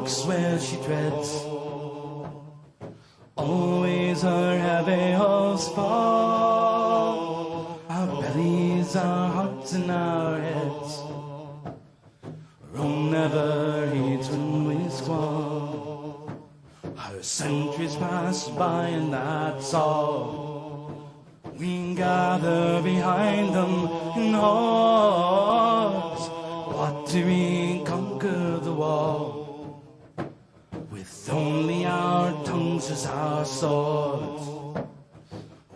walks where she treads. Always her heavy hooves fall. Our bellies, our hearts, and our heads. Rome never heeds when we squall. Our centuries pass by and that's all. We gather behind them in hordes. What do we conquer the wall? With only our tongues as our swords.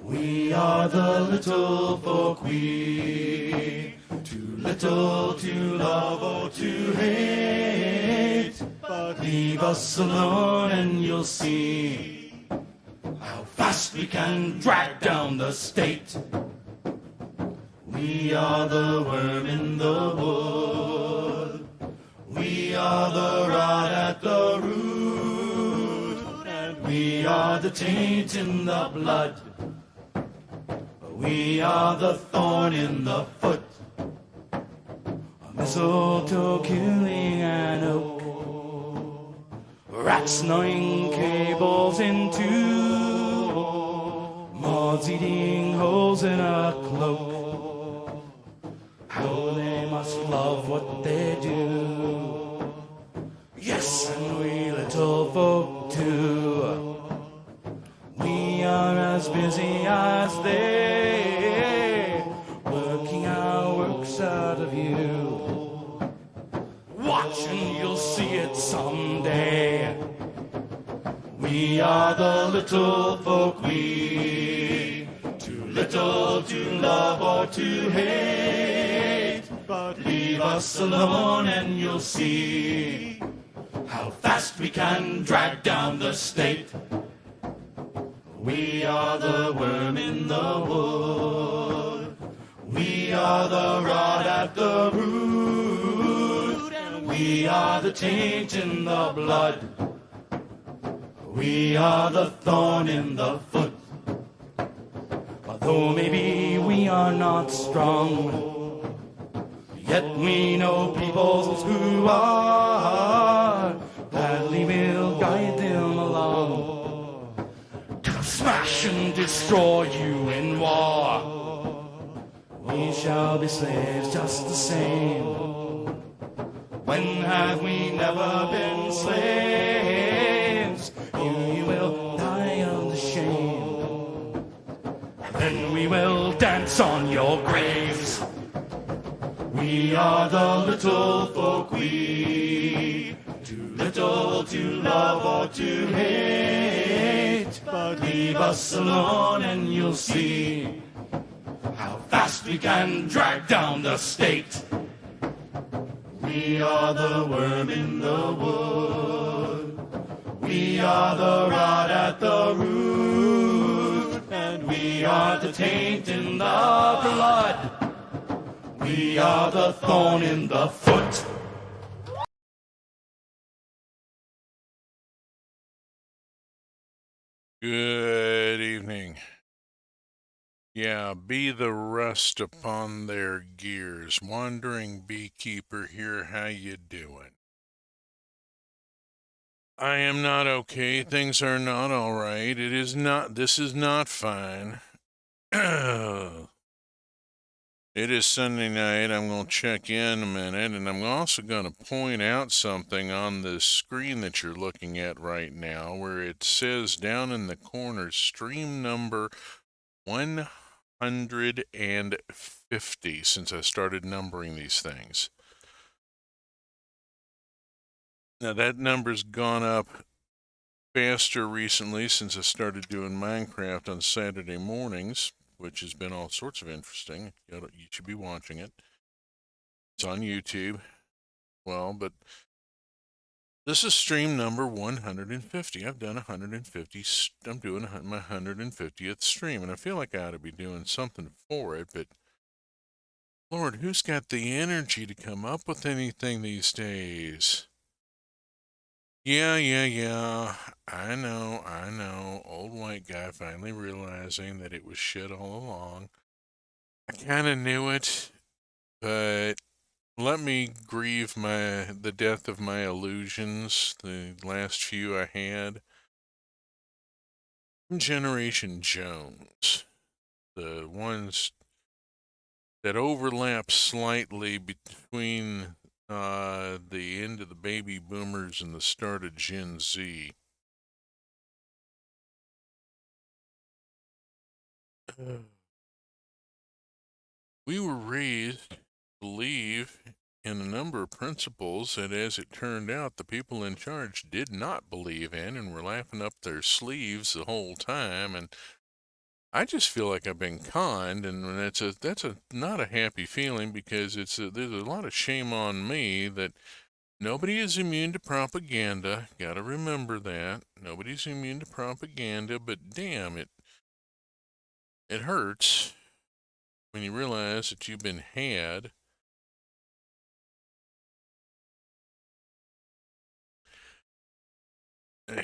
We are the little folk, we. Too little to love or to hate. But leave us alone and you'll see how fast we can drag down the state. We are the worm in the wood. We are the rod at the root. And we are the taint in the blood. We are the thorn in the foot. Mistletoe killing an oak. Rats gnawing cables in two. Moths eating holes in a cloak. How they must love what they do. Yes, and we little folk too. We are as busy as they, working our works out of you. Watch and you'll see it someday. We are the little folk, we. Too little to love or to hate. But leave us alone and you'll see how fast we can drag down the state. We are the worm in the wood. We are the rod at the root. And we are the taint in the blood. We are the thorn in the foot. Although maybe we are not strong, yet we know peoples who are. Gladly we'll guide them along. Smash and destroy you in war. We shall be slaves just the same. When have we never been slaves? You will die of the shame. And then we will dance on your graves. We are the little folk, we. Too little to love or to hate. But leave us alone and you'll see how fast we can drag down the state. We are the worm in the wood. We are the rod at the root. And we are the taint in the blood. We are the thorn in the foot. Good evening. Yeah, be the rust upon their gears. Wandering beekeeper here, how you doing? I am not okay. Things are not all right. This is not fine. It is Sunday night. I'm going to check in a minute, and I'm also going to point out something on the screen that you're looking at right now, where it says down in the corner, stream number 150, since I started numbering these things. Now, that number's gone up faster recently since I started doing Minecraft on Saturday mornings, which has been all sorts of interesting. You should be watching it. It's on YouTube. Well, but this is stream number 150. I've done 150. I'm doing my 150th stream, and I feel like I ought to be doing something for it, but Lord, who's got the energy to come up with anything these days? Yeah. I know. Old white guy finally realizing that it was shit all along. I kind of knew it, but let me grieve the death of my illusions, the last few I had. Generation Jones, the ones that overlap slightly between the end of the baby boomers and the start of Gen Z. We were raised to believe in a number of principles that, as it turned out, the people in charge did not believe in and were laughing up their sleeves the whole time. And I just feel like I've been conned, and that's a not a happy feeling, because there's a lot of shame on me that nobody is immune to propaganda. Got to remember that nobody's immune to propaganda, but damn it hurts when you realize that you've been had.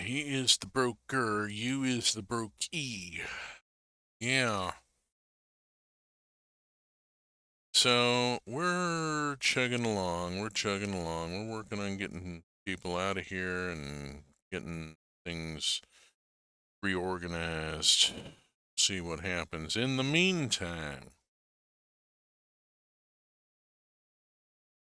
He is the broker, you is the brokey. Yeah. So we're chugging along. We're working on getting people out of here and getting things reorganized. See what happens. In the meantime,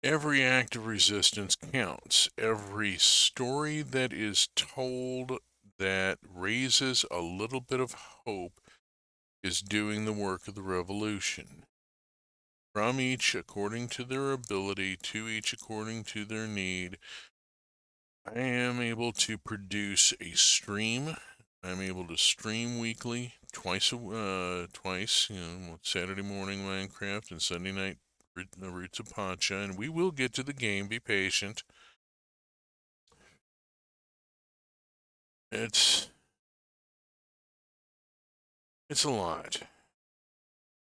every act of resistance counts. Every story that is told that raises a little bit of hope is doing the work of the revolution. From each according to their ability, to each according to their need, I am able to produce a stream. I'm able to stream weekly, twice, Saturday morning Minecraft and Sunday night Roots of Pacha, and we will get to the game. Be patient. It's a lot.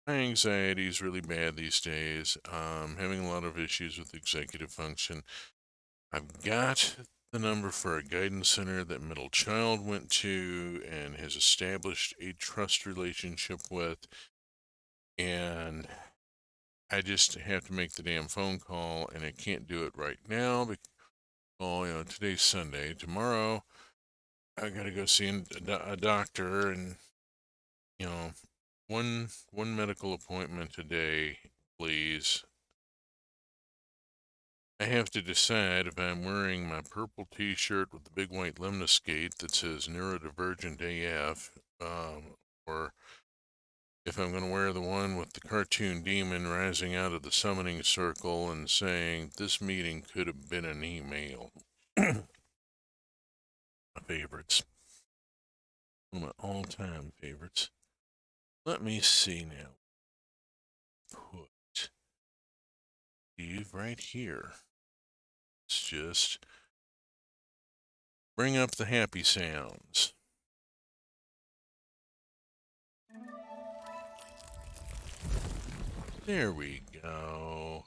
My anxiety is really bad these days. Having a lot of issues with executive function. I've got the number for a guidance center that middle child went to and has established a trust relationship with, and I just have to make the damn phone call, and I can't do it right now because, today's Sunday. Tomorrow, I gotta go see a doctor, and you know, one medical appointment a day, please. I have to decide if I'm wearing my purple t-shirt with the big white lemniscate that says neurodivergent AF, or if I'm going to wear the one with the cartoon demon rising out of the summoning circle and saying, "This meeting could have been an email." My favorites. One of my all-time favorites. Let me see now. Put Steve right here. Let's just bring up the happy sounds. There we go.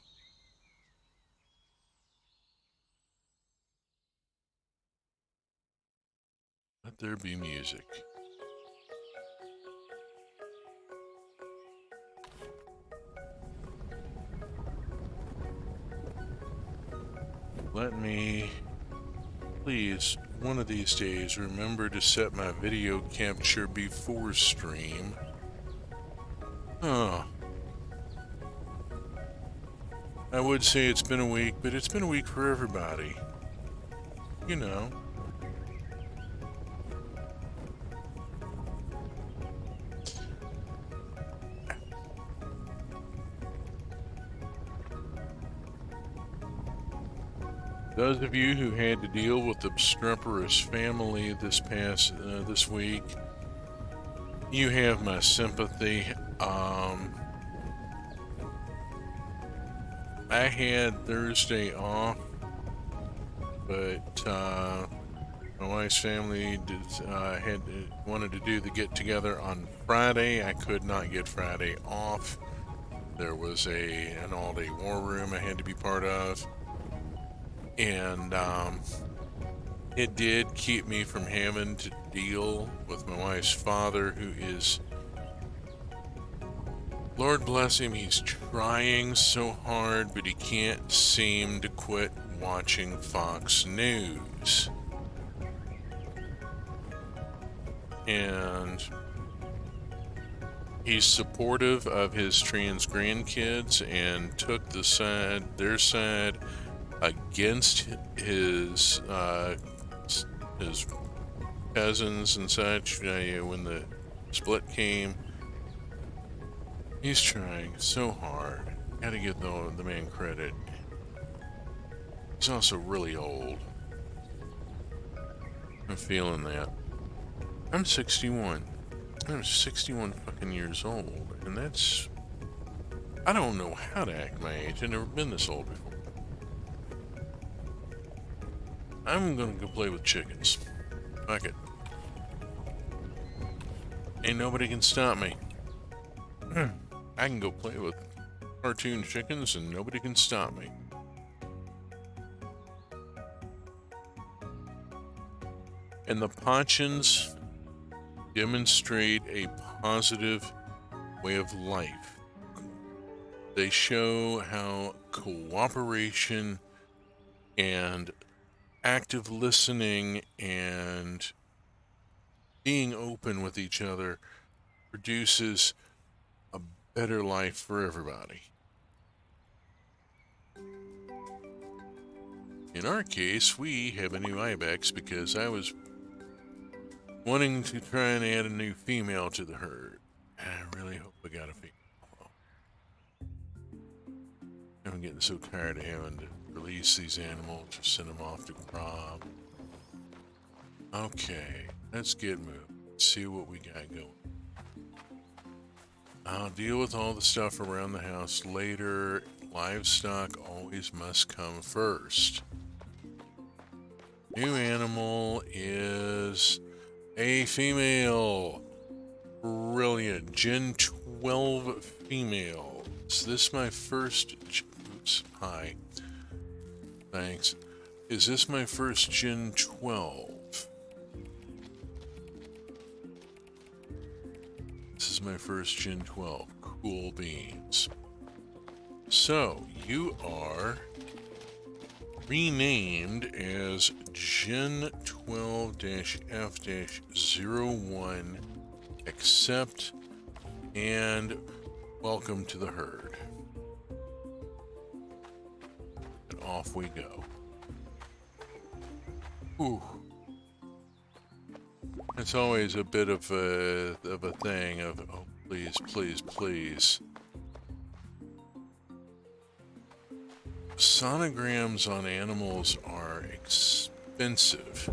Let there be music. Let me, please, one of these days, remember to set my video capture before stream. Oh. I would say it's been a week, but it's been a week for everybody. You know. Those of you who had to deal with obstreperous family this week, you have my sympathy. I had Thursday off, but my wife's family wanted to do the get together on Friday. I could not get Friday off. There was an all-day war room I had to be part of, and it did keep me from having to deal with my wife's father, who is Lord bless him, he's trying so hard, but he can't seem to quit watching Fox News. And he's supportive of his trans grandkids and took their side against his cousins and such when the split came. He's trying so hard. Gotta give the man credit. He's also really old. I'm feeling that. I'm 61. I'm 61 fucking years old, and that's... I don't know how to act my age. I've never been this old before. I'm gonna go play with chickens. Fuck it. Ain't nobody can stop me. I can go play with cartoon chickens and nobody can stop me. And the Pachans demonstrate a positive way of life. They show how cooperation and active listening and being open with each other produces a better life for everybody. In our case, we have a new ibex because I was wanting to try and add a new female to the herd. I really hope I got a female. I'm getting so tired of having to release these animals or send them off to crop. Okay, let's get moving. See what we got going. I'll deal with all the stuff around the house later. Livestock always must come first. New animal is a female. Brilliant. Gen 12 female. Is this my first... Oops. Hi. Thanks. Is this my first Gen 12? This is my first Gen 12. Cool beans. So, you are renamed as Gen 12-F-01. Accept and welcome to the herd. And off we go. Ooh. It's always a bit of a thing of, oh, please, please, please. Sonograms on animals are expensive.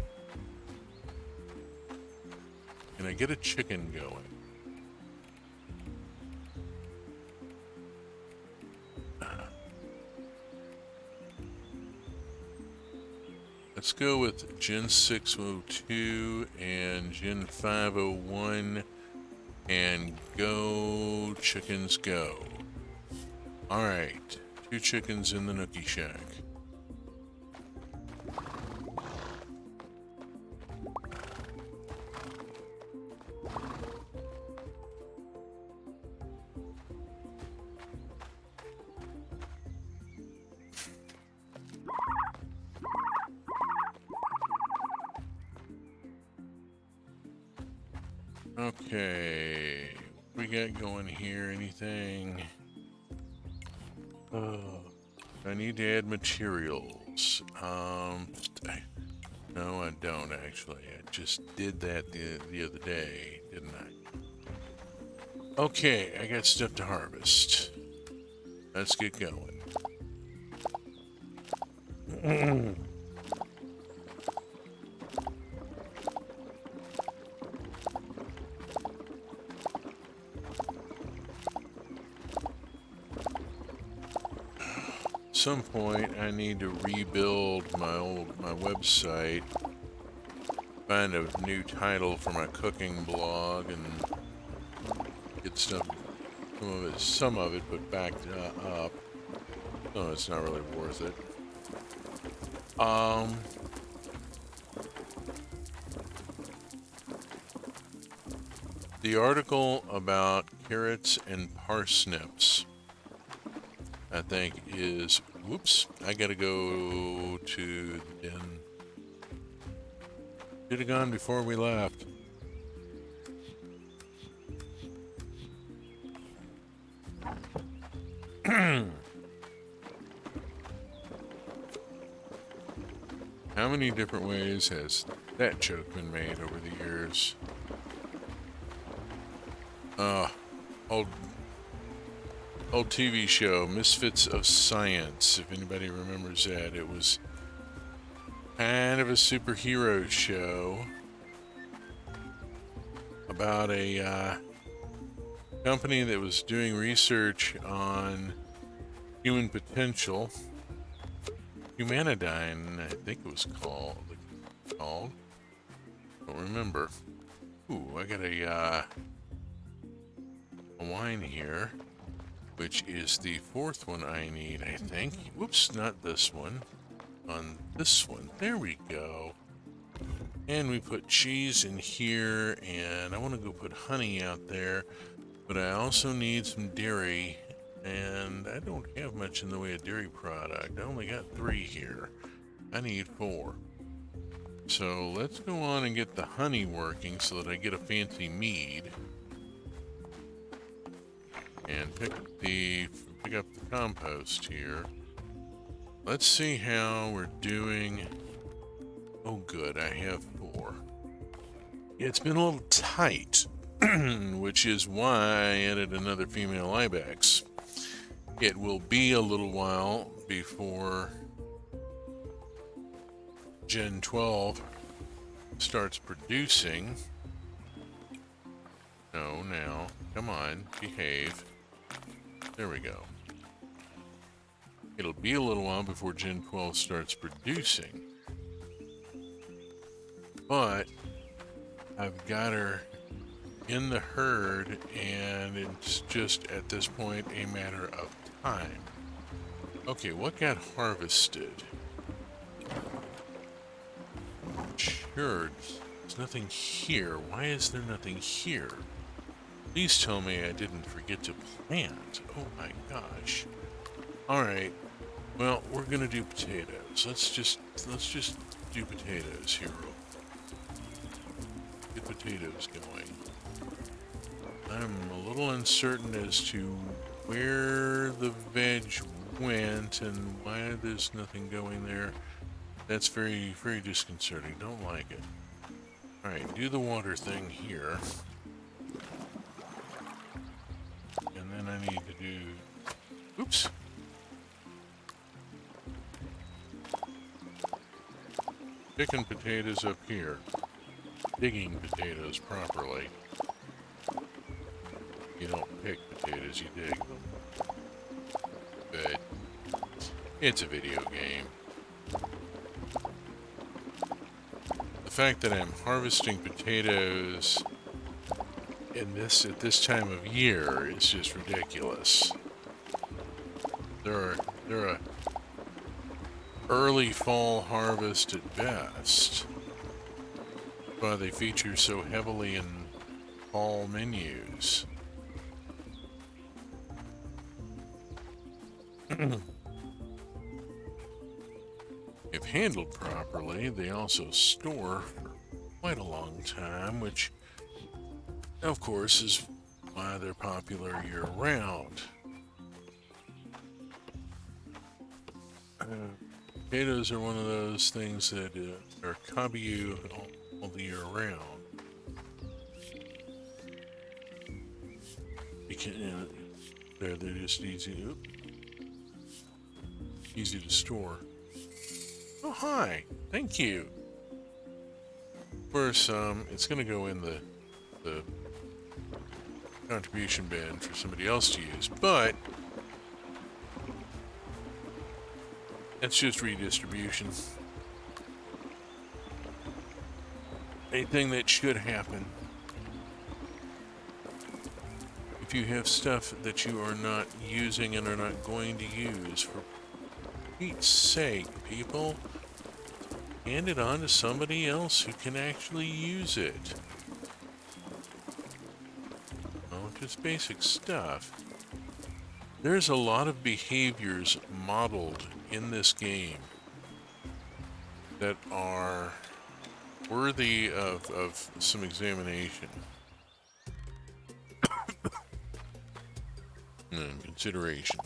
Can I get a chicken going? Let's go with Gen 602 and Gen 501 and go, chickens, go. Alright, 2 chickens in the nookie shack. Okay, what we got going here? Anything? I need to add materials. No, I don't actually. I just did that the other day, didn't I? Okay, I got stuff to harvest. Let's get going. Some point I need to rebuild my website, find a new title for my cooking blog, and get stuff, some of it put back up. So it's not really worth it. The article about carrots and parsnips, I think is, whoops, I gotta go to the den. Should have gone before we left. How many different ways has that joke been made over the years? Old TV show, Misfits of Science, if anybody remembers that. It was kind of a superhero show about a company that was doing research on human potential. Humanidyne, I think it was called. Don't remember. Ooh, I got a wine here, which is the fourth one I need, I think. Whoops, not this one. On this one. There we go. And we put cheese in here, and I want to go put honey out there, but I also need some dairy, and I don't have much in the way of dairy product. I only got 3 here. I need 4. So let's go on and get the honey working so that I get a fancy mead. And pick up the compost here. Let's see how we're doing. Oh good, I have 4. Yeah, it's been a little tight, which is why I added another female ibex. It will be a little while before Gen 12 starts producing. No, now, come on, behave. There we go. It'll be a little while before Gen 12 starts producing. But I've got her in the herd, and it's just at this point a matter of time. Okay, what got harvested? Sure, there's nothing here. Why is there nothing here? Please tell me I didn't forget to plant. Oh my gosh. Alright. Well, we're gonna do potatoes. Let's just do potatoes here. Get potatoes going. I'm a little uncertain as to where the veg went and why there's nothing going there. That's very, very disconcerting. Don't like it. Alright, do the water thing here. And then I need to do... Oops! Picking potatoes up here. Digging potatoes properly. You don't pick potatoes, you dig them. But it's a video game. The fact that I'm harvesting potatoes at this time of year is just ridiculous. They're a early fall harvest at best. That's why they feature so heavily in fall menus. If handled properly, they also store for quite a long time, which, of course, is why they're popular year-round. Potatoes are one of those things that are cobby all the year round. You can, they're just easy to store. Oh, hi. Thank you. Of course, it's going to go in the contribution bin for somebody else to use, but that's just redistribution. A thing that should happen. If you have stuff that you are not using and are not going to use, for Pete's sake, people, hand it on to somebody else who can actually use it. Don't just basic stuff. There's a lot of behaviors modeled in this game that are worthy of some examination and consideration.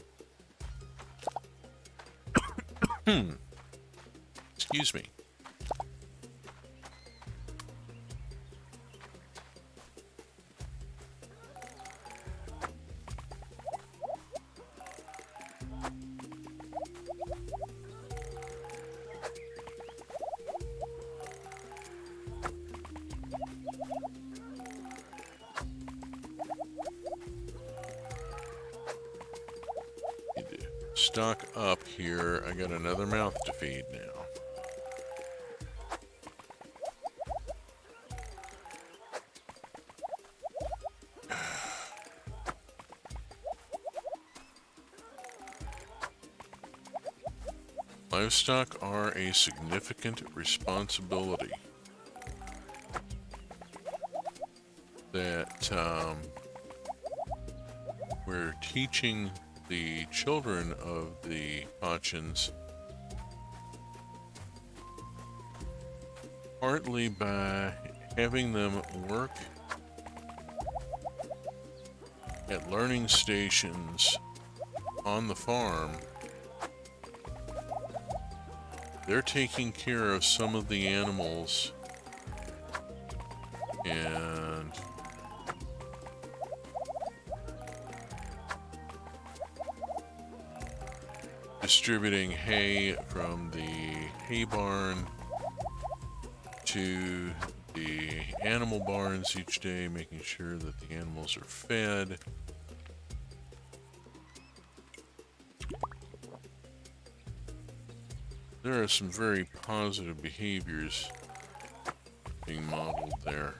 Excuse me. Stock up here. I got another mouth to feed now. Livestock are a significant responsibility that we're teaching the children of the Pachans partly by having them work at learning stations on the farm. They're taking care of some of the animals and distributing hay from the hay barn to the animal barns each day, making sure that the animals are fed. There are some very positive behaviors being modeled there.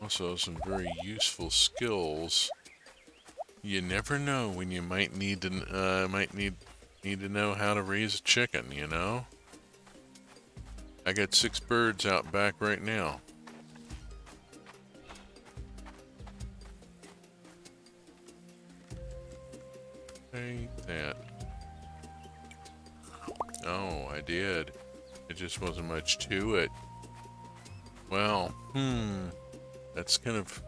Also, some very useful skills. You never know when you might need to need to know how to raise a chicken. You know, I got 6 birds out back right now. Take that. Oh, I did. It just wasn't much to it. Well, that's kind of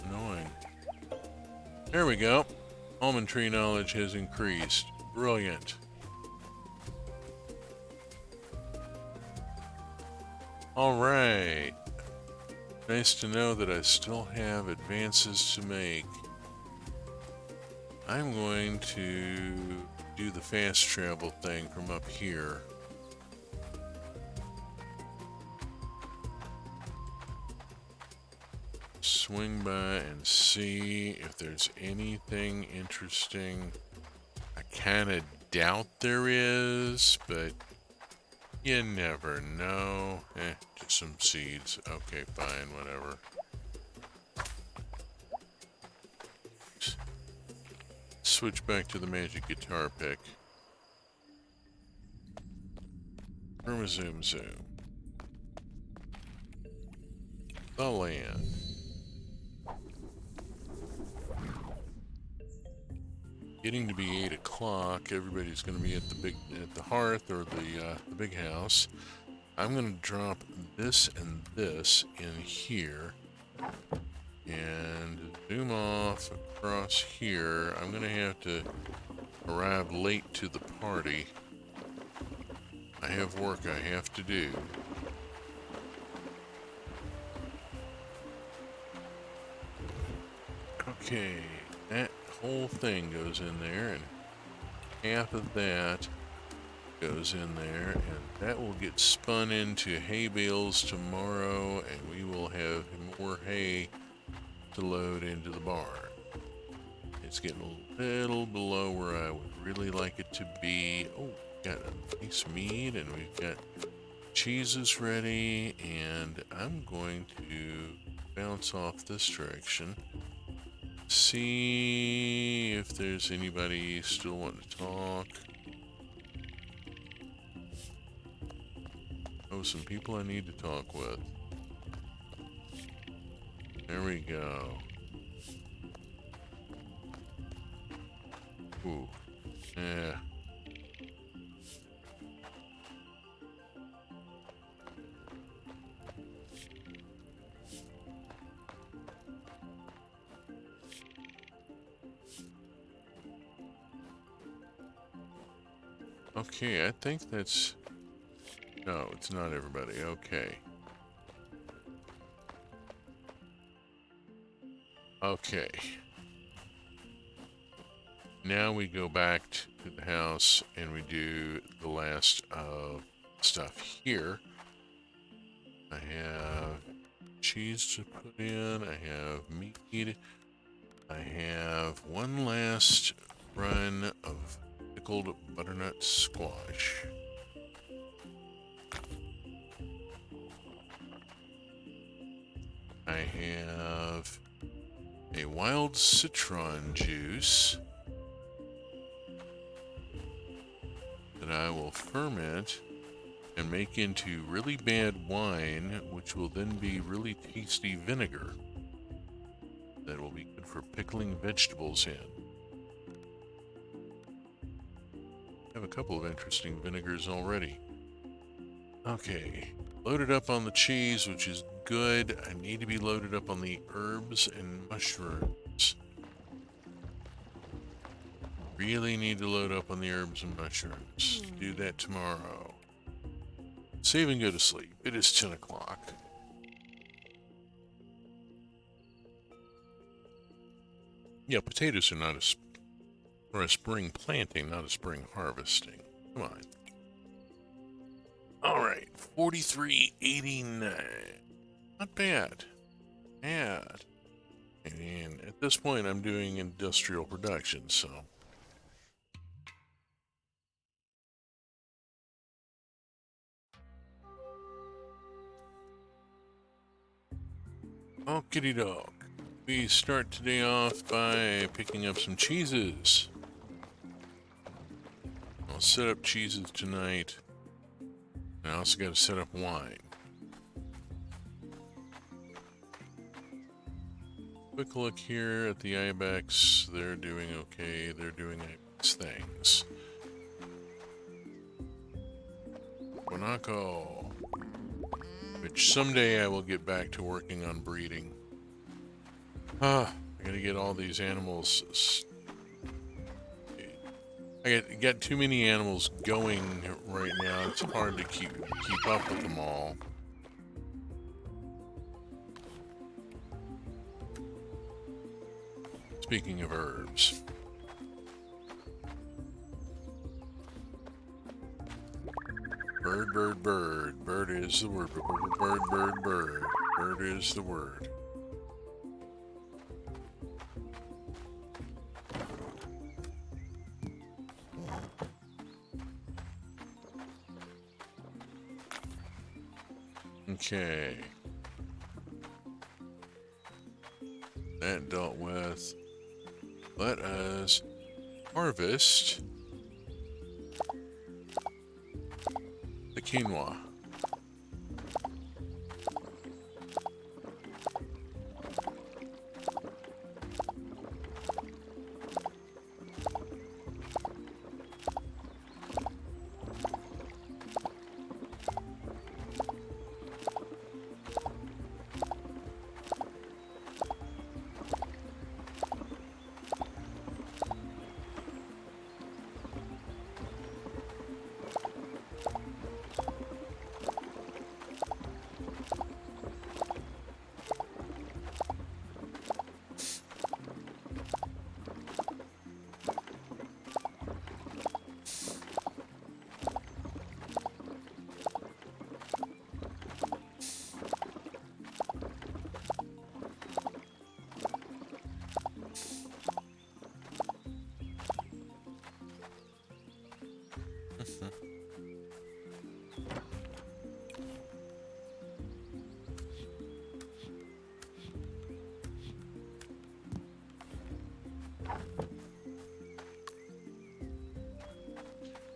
annoying. There we go. Almond tree knowledge has increased. Brilliant. Alright. Nice to know that I still have advances to make. I'm going to do the fast travel thing from up here. Swing by and see if there's anything interesting. I kind of doubt there is, but you never know. Just some seeds. Okay, fine, whatever. Switch back to the magic guitar pick. Zoom zoom. The land. Getting to be 8 o'clock. Everybody's going to be at the hearth or the big house. I'm going to drop this and this in here and zoom off across here. I'm going to have to arrive late to the party. I have work I have to do. Okay, that whole thing goes in there, and half of that goes in there, and that will get spun into hay bales tomorrow, and we will have more hay to load into the barn. It's getting a little below where I would really like it to be. Oh, got a nice meat and we've got cheeses ready, and I'm going to bounce off this direction. See if there's anybody still wanting to talk. Oh, some people I need to talk with. There we go. Ooh. Yeah. Okay, I think that's... No, it's not everybody. Okay. Okay. Now we go back to the house and we do the last stuff here. I have cheese to put in. I have meat. I have one last run of pickled butternut squash. I have a wild citron juice that I will ferment and make into really bad wine, which will then be really tasty vinegar that will be good for pickling vegetables in. I have a couple of interesting vinegars already. Okay, loaded up on the cheese, which is good. I need to be loaded up on the herbs and mushrooms. Really need to load up on the herbs and mushrooms. Do that tomorrow. Save and go to sleep. It is 10 o'clock. Yeah, potatoes are not a spring planting, not a spring harvesting. Come on. All right, 43.89. Not bad. Bad. And at this point, I'm doing industrial production, so. Okie doke. We start today off by picking up some cheeses. I'll set up cheeses tonight. And I also got to set up wine. Quick look here at the ibex. They're doing okay. They're doing ibex things. Guanaco. Which someday I will get back to working on breeding. I gotta get all these animals. I got too many animals going right now. It's hard to keep up with them all. Speaking of herbs. Bird, bird, bird. Bird is the word. Bird, bird, bird. Bird is the word. Okay. That dealt with. Let us harvest the quinoa.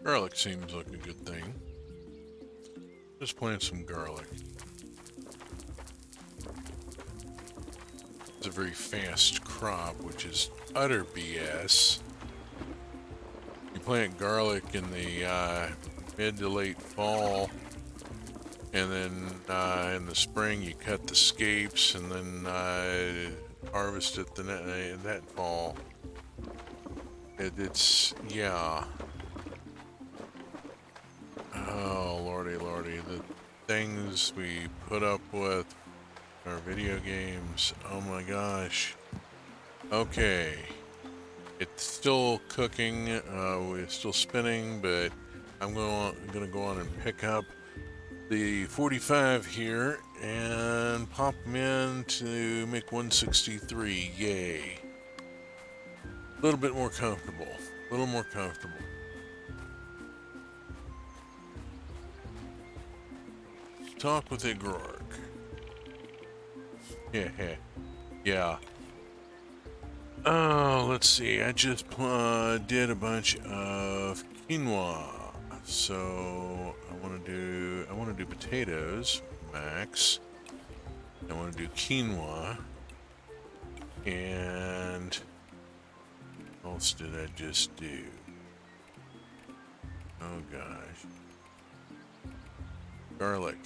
Garlic seems like a good thing. Just plant some garlic. It's a very fast crop, which is utter BS. You plant garlic in the mid to late fall, and then in the spring you cut the scapes, and then harvest it that fall. It's yeah. Oh lordy, lordy, the things we put up with our video games. Oh my gosh. Okay. It's still cooking, we're still spinning, but I'm gonna go on and pick up the 45 here and pop them in to make 163. Yay. A little bit more comfortable. A little more comfortable. Talk with a Grork. Yeah. Yeah. Oh, let's see. I just did a bunch of quinoa. So I want to do potatoes, max. I want to do quinoa. And what else did I just do? Oh gosh. Garlic.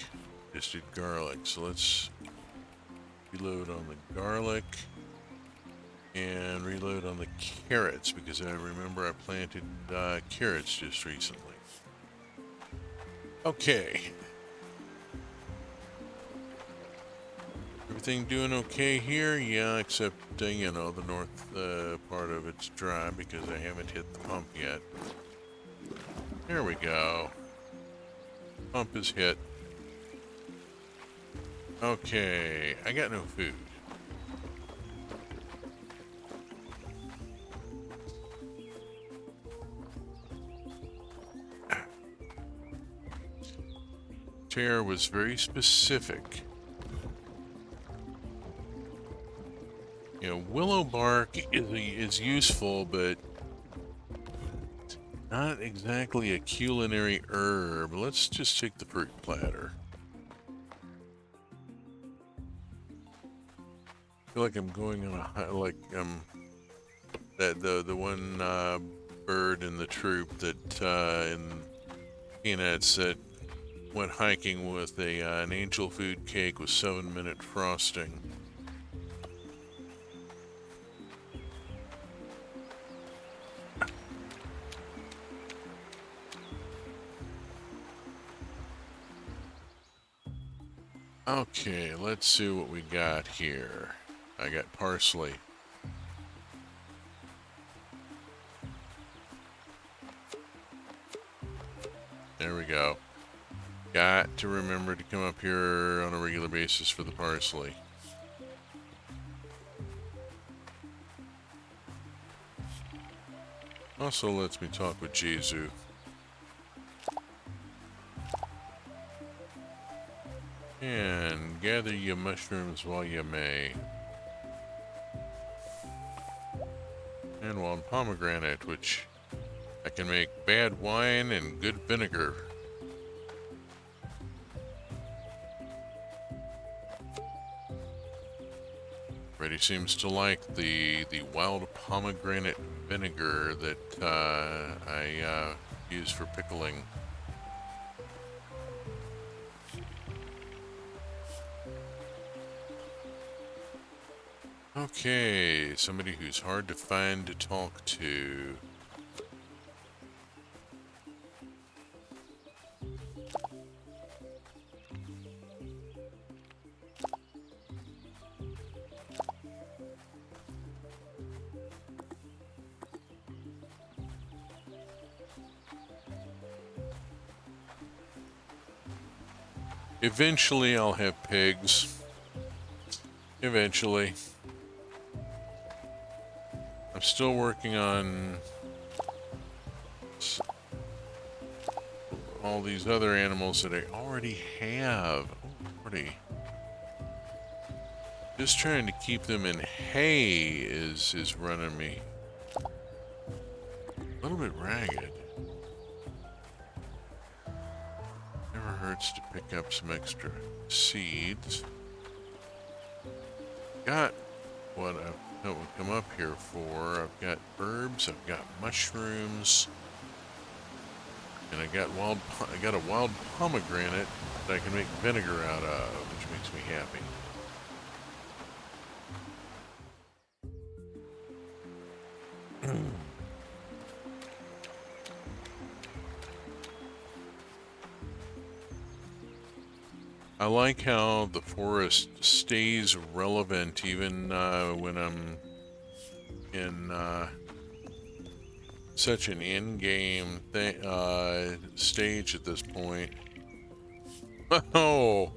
Just did garlic. So let's reload on the garlic and reload on the carrots, because I remember I planted carrots just recently. Okay. Everything doing okay here? Yeah, except, you know, the north part of it's dry because I haven't hit the pump yet. There we go. Pump is hit. Okay, I got no food. Tara was very specific. You know, willow bark is useful, but not exactly a culinary herb. Let's just take the fruit platter. I feel like I'm going on the one bird in the troop that in Peanuts that went hiking with an angel food cake with 7-minute frosting. Okay, let's see what we got here. I got parsley. There we go. Got to remember to come up here on a regular basis for the parsley. Also lets me talk with Jesu. And gather your mushrooms while you may. And one pomegranate, which I can make bad wine and good vinegar. Brady seems to like the wild pomegranate vinegar that I use for pickling. Okay, somebody who's hard to find to talk to. Eventually I'll have pigs. Eventually. I'm still working on all these other animals that I already have. Oh, lordy. Just trying to keep them in hay is running me a little bit ragged. hurts to pick up some extra seeds. Got what I've come up here for. I've got herbs, I've got mushrooms, and I got a wild pomegranate that I can make vinegar out of, which makes me happy. I like how the forest stays relevant even when I'm in such an in-game stage at this point. Oh,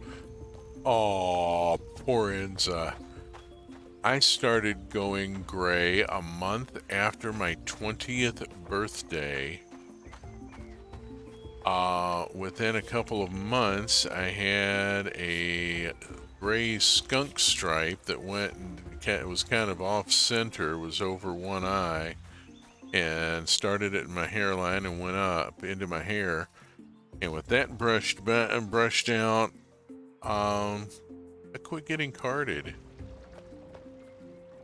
poor Enza. I started going gray a month after my 20th birthday. Within a couple of months, I had a gray skunk stripe that went and it was kind of off-center, was over one eye, and started at my hairline and went up into my hair. And with that brushed out, I quit getting carded.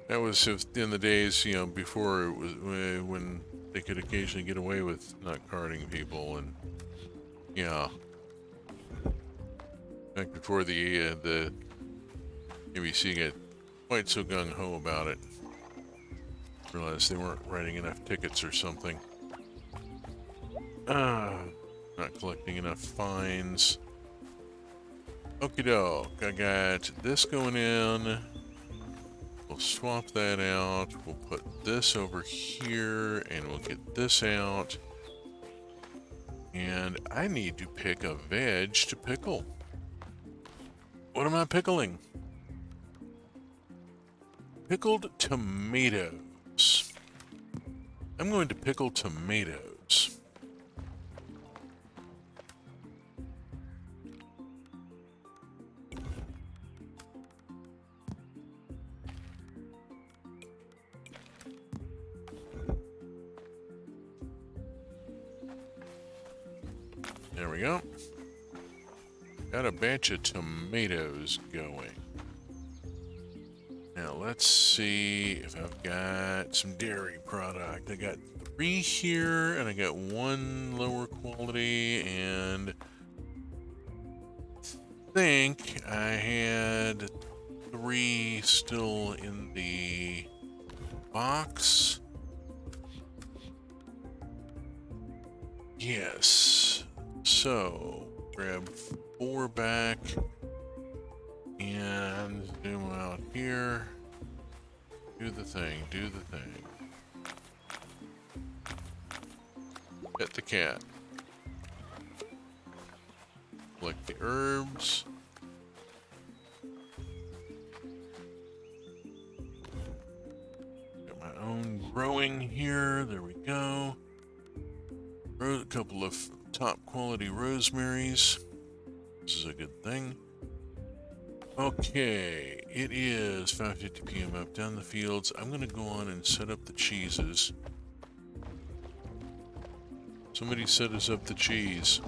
That was in the days, you know, before it was when they could occasionally get away with not carding people, and yeah, back before the ABC got quite so gung ho about it. Realized they weren't writing enough tickets or something. Not collecting enough fines. Okie doke, I got this going in. We'll swap that out. We'll put this over here, and we'll get this out. And I need to pick a veg to pickle. What am I pickling? Pickled tomatoes. I'm going to pickle tomatoes. There we go. Got a batch of tomatoes going. Now let's see if I've got some dairy product. I got 3 here, and I got 1 lower quality, and I think I had 3 still in the box. Yes. So, grab 4 back and zoom out here. Do the thing, do the thing. Pet the cat. Collect the herbs. Got my own growing here. There we go. A couple of top quality rosemaries. This is a good thing. Okay, it is 5:50 p.m. up down the fields. I'm gonna go on and set up the cheeses. Somebody set us up the cheese.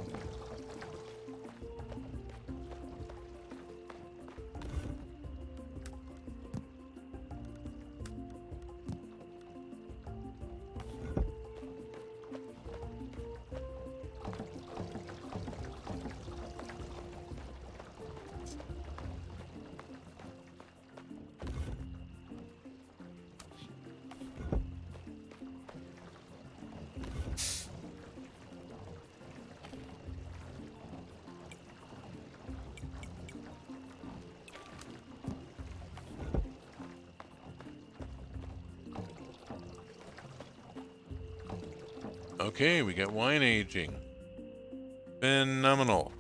Okay, we got wine aging. Phenomenal.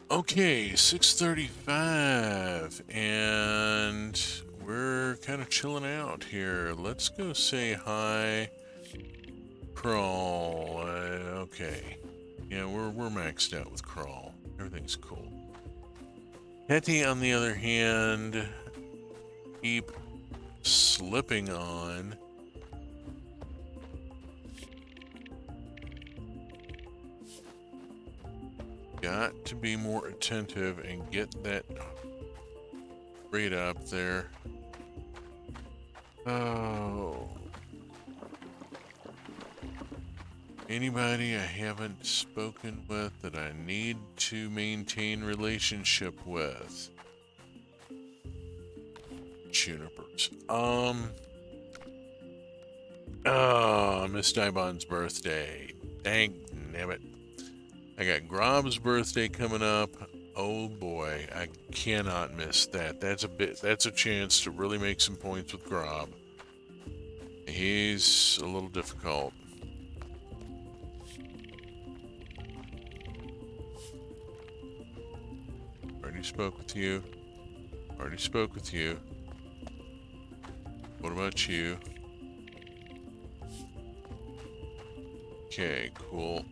Okay, 6:35, and we're kind of chilling out here. Let's go say hi. Crawl. Okay. Yeah, we're maxed out with crawl. Everything's cool. Hetty, on the other hand, keep slipping on. Got to be more attentive and get that rate up there. Oh. Anybody I haven't spoken with that I need to maintain relationship with? Junipers. Oh, Miss Dibon's birthday. Dang nabbit. I got Grob's birthday coming up. Oh boy, I cannot miss that. That's a chance to really make some points with Grob. He's a little difficult. Already spoke with you. Already spoke with you. What about you? Okay, cool.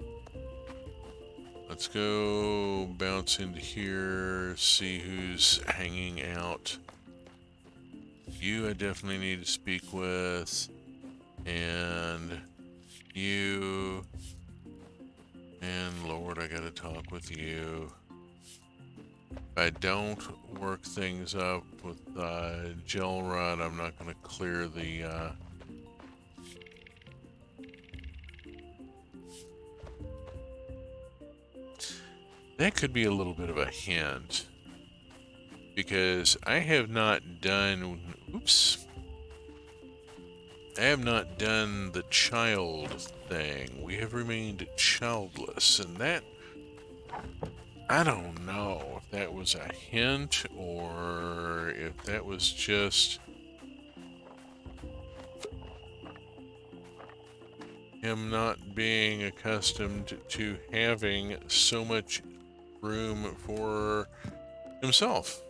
Let's go bounce into here, see who's hanging out. You I definitely need to speak with. And you. And Lord, I gotta talk with you. If I don't work things up with Gel Rod, I'm not gonna clear the that could be a little bit of a hint. Because I have not done I have not done the child thing. We have remained childless, and that I don't know if that was a hint or if that was just him not being accustomed to having so much room for himself.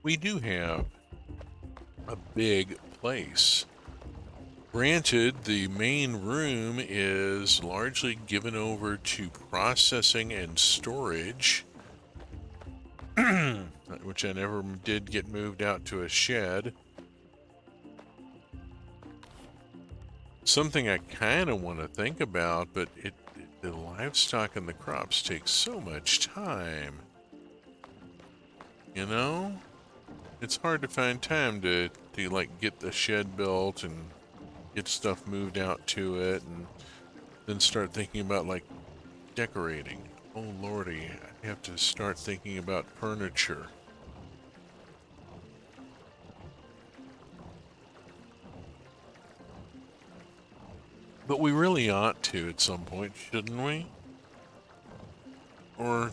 We do have a big place. Granted, the main room is largely given over to processing and storage, which I never did get moved out to a shed. Something I kind of want to think about, but the livestock and the crops take so much time. You know? It's hard to find time to like get the shed built and get stuff moved out to it and then start thinking about like decorating. Oh lordy, I have to start thinking about furniture. But we really ought to at some point, shouldn't we? Or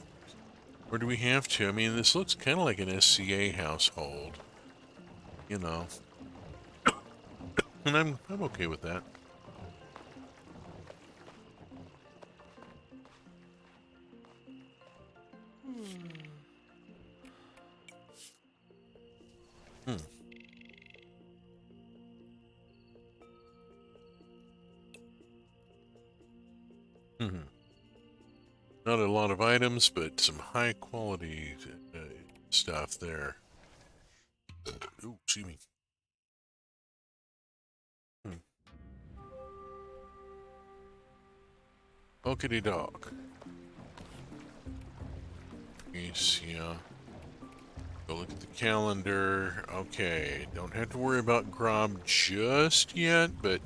do we have to? I mean, this looks kind of like an SCA household. You know. And I'm okay with that. Hmm. Mm-hmm. Not a lot of items, but some high quality stuff there. Ooh, excuse me. Hmm. Okity dog. Yes, yeah. Go look at the calendar. Okay, don't have to worry about Grob just yet, but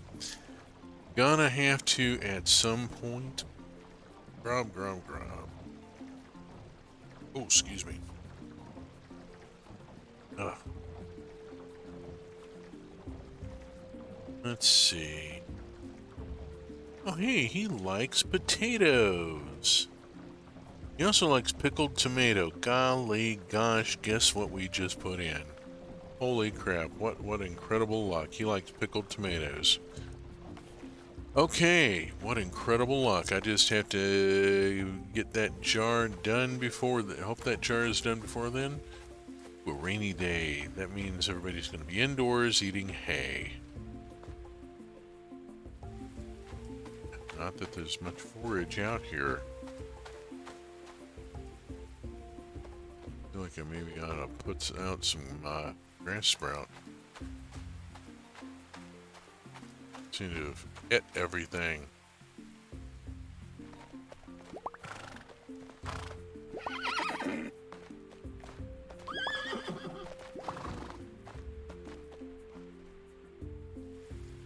gonna have to at some point. Grob. Oh, excuse me. Ugh. Let's see. Oh, hey, he likes potatoes. He also likes pickled tomato. Golly gosh, guess what we just put in? Holy crap, what incredible luck. He likes pickled tomatoes. Okay, what incredible luck. I just have to get that jar done before, hope that jar is done before then. A rainy day. That means everybody's going to be indoors eating hay. Not that there's much forage out here. I feel like I maybe ought to put out some grass sprout. Seem to have hit everything.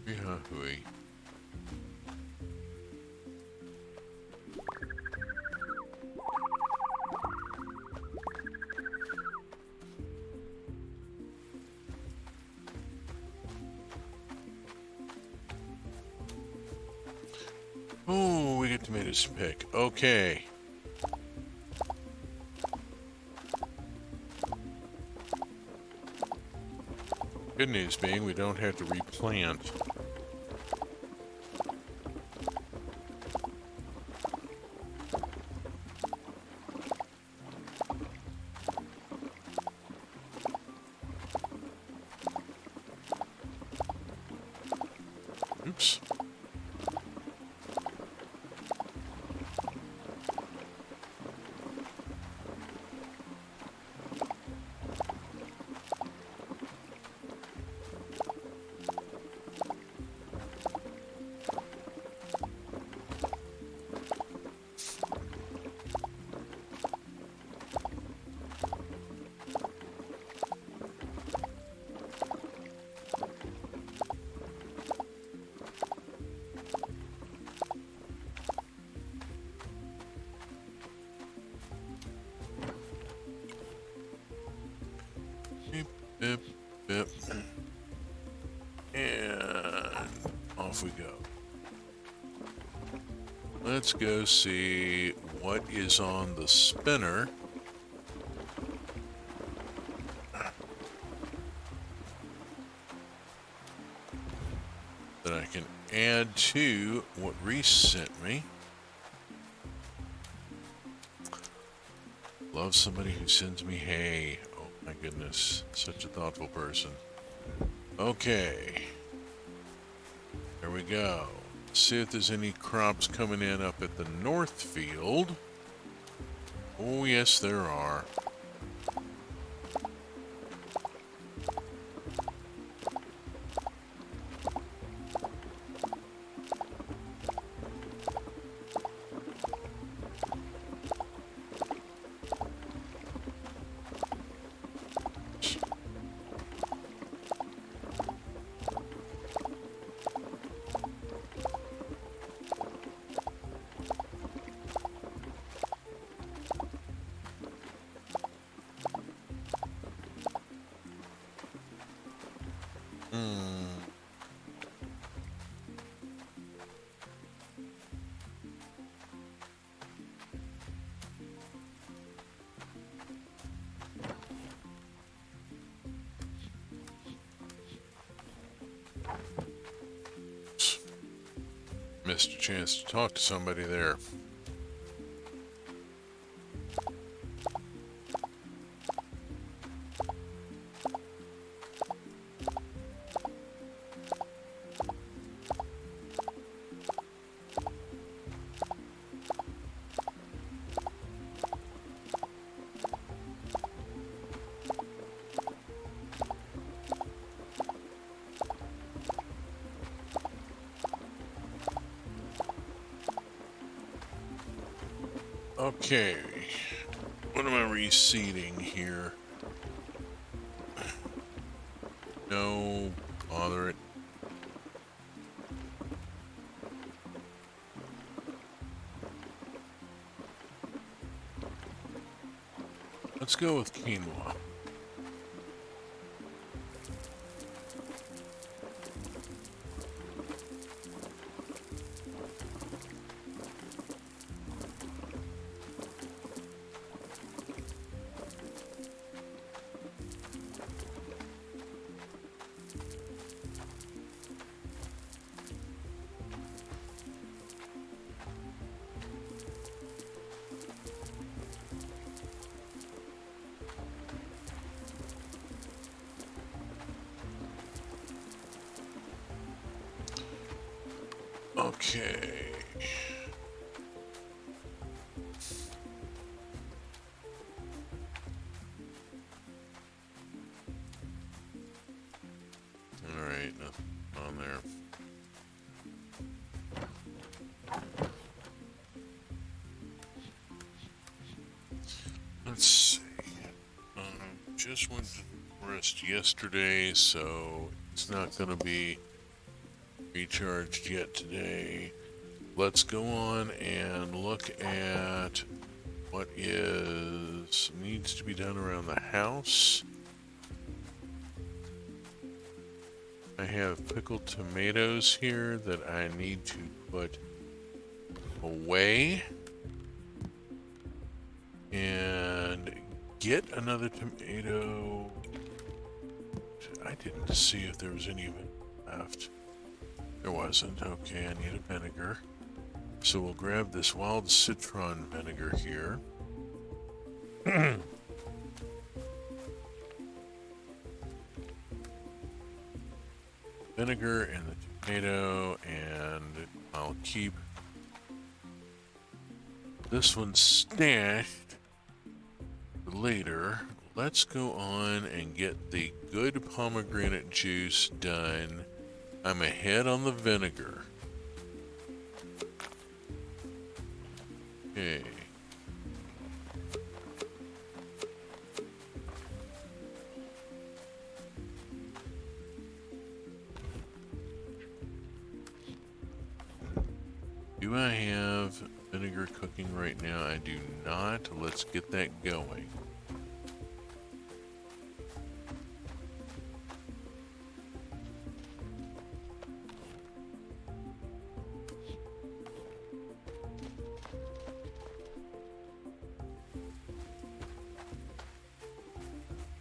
Yahoo! Oh, we get tomatoes to pick. Okay. Good news being we don't have to replant. Oops. Bip, bip. And off we go. Let's go see what is on the spinner. That I can add to what Reese sent me. Love somebody who sends me hay. Oh my goodness, such a thoughtful person. Okay. There we go. See if there's any crops coming in up at the north field. Oh yes, there are. Missed a chance to talk to somebody there. Okay, what am I reseeding here? No, bother it. Let's go with quinoa. Okay. All right, nothing on there. just went to rest yesterday, so it's not going to be recharged yet today. Let's go on and look at what needs to be done around the house. I have pickled tomatoes here that I need to put away and get another tomato. I didn't see if there was any of it left. There wasn't. Okay, I need a vinegar. So we'll grab this wild citron vinegar here. Vinegar and the tomato, and I'll keep this one stashed for later. Let's go on and get the good pomegranate juice done. I'm ahead on the vinegar. Okay. Do I have vinegar cooking right now? I do not. Let's get that going.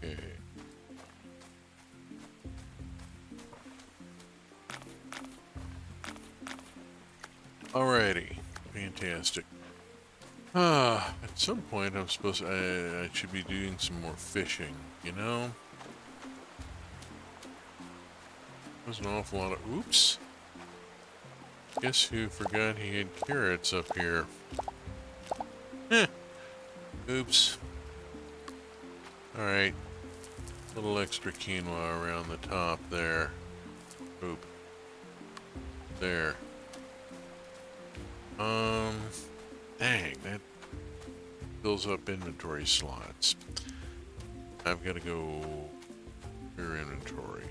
Okay. Alrighty. Fantastic. At some point I should be doing some more fishing, you know? There's an awful lot of, oops. Guess who forgot he had carrots up here? Oops. Alright. A little extra quinoa around the top there. Oop. There. Dang, that fills up inventory slots. I've got to go clear inventory.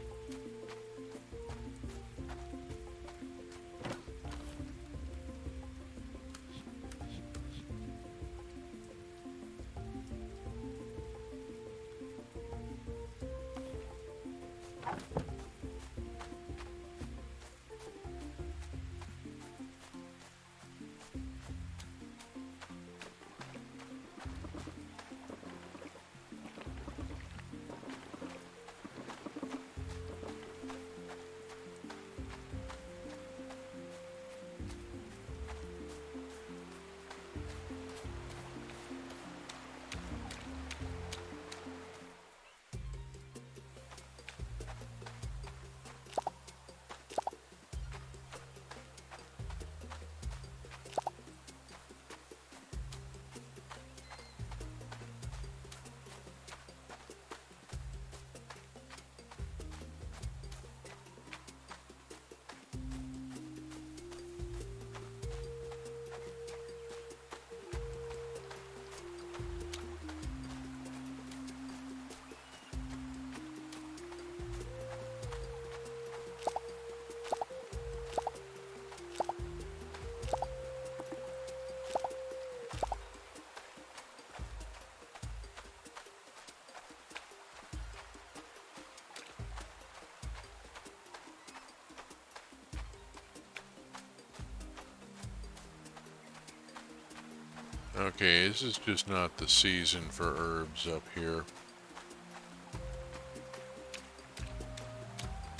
Okay, this is just not the season for herbs up here.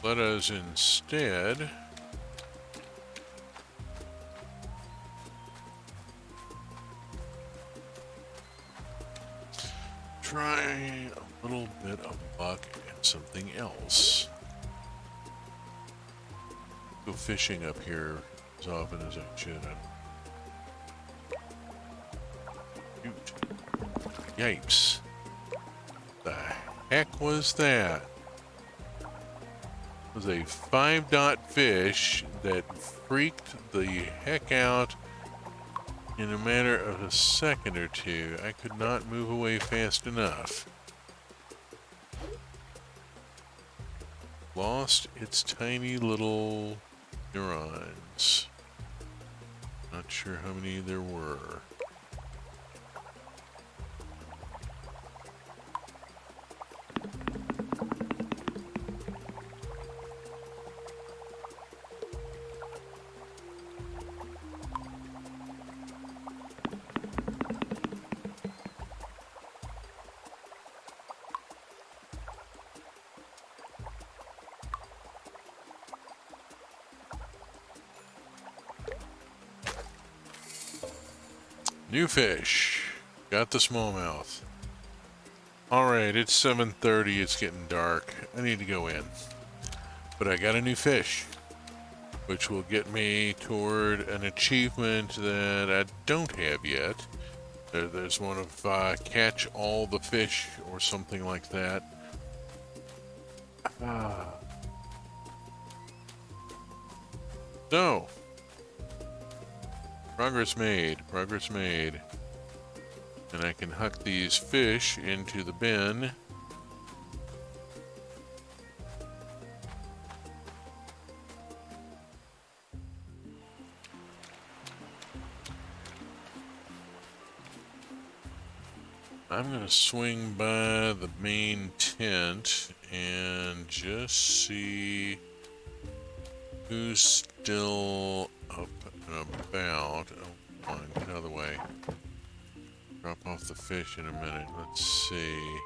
Let us instead try a little bit of buck and something else. Go fishing up here as often as I should. Shoot. Yipes. The heck was that? It was a 5-dot fish that freaked the heck out in a matter of a second or two. I could not move away fast enough. lost its tiny little neurons. Not sure how many there were. New fish. Got the smallmouth. Alright, it's 7:30, it's getting dark. I need to go in. But I got a new fish, which will get me toward an achievement that I don't have yet. There's one of catch all the fish or something like that. So, progress made, progress made. And I can huck these fish into the bin. I'm gonna swing by the main tent and just see who's still up and about. Oh, come on, get out of the way. Drop off the fish in a minute. Let's see.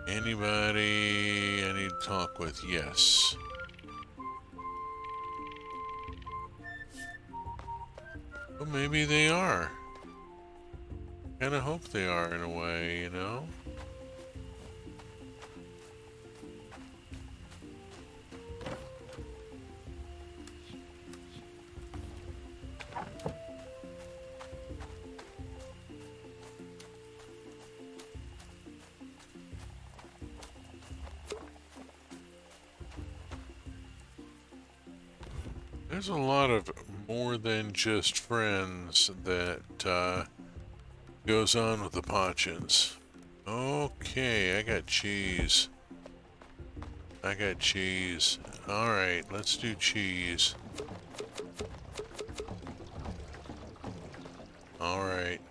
Anybody I need to talk with? Yes. Well, maybe they are. Kinda hope they are in a way, you know? There's a lot of more than just friends that goes on with the Pachans. Okay, I got cheese. I got cheese. Alright, let's do cheese. Alright.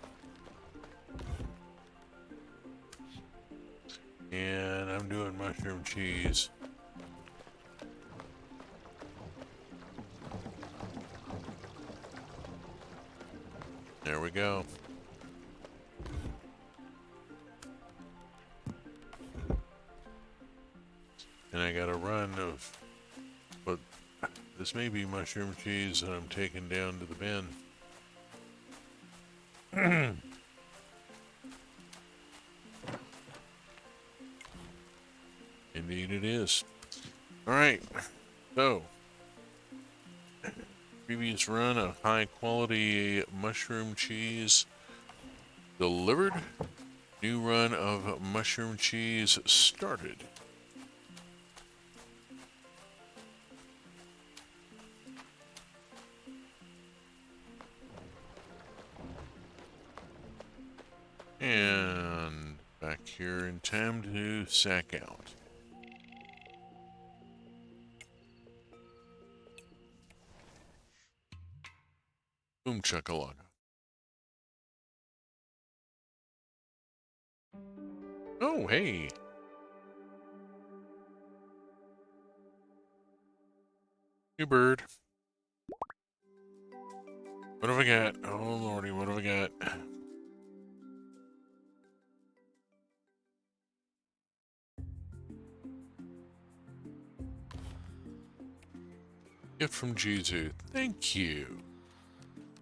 And I'm doing mushroom cheese. There we go. And I got a run of, but this may be mushroom cheese that I'm taking down to the bin. Indeed it is. Alright, so previous run of high quality mushroom cheese delivered. New run of mushroom cheese started. And back here in time to sack out. Boom chakalaka. Oh, hey. New bird. What have I got? Oh, lordy, what have I got? Gift from Jizu. Thank you.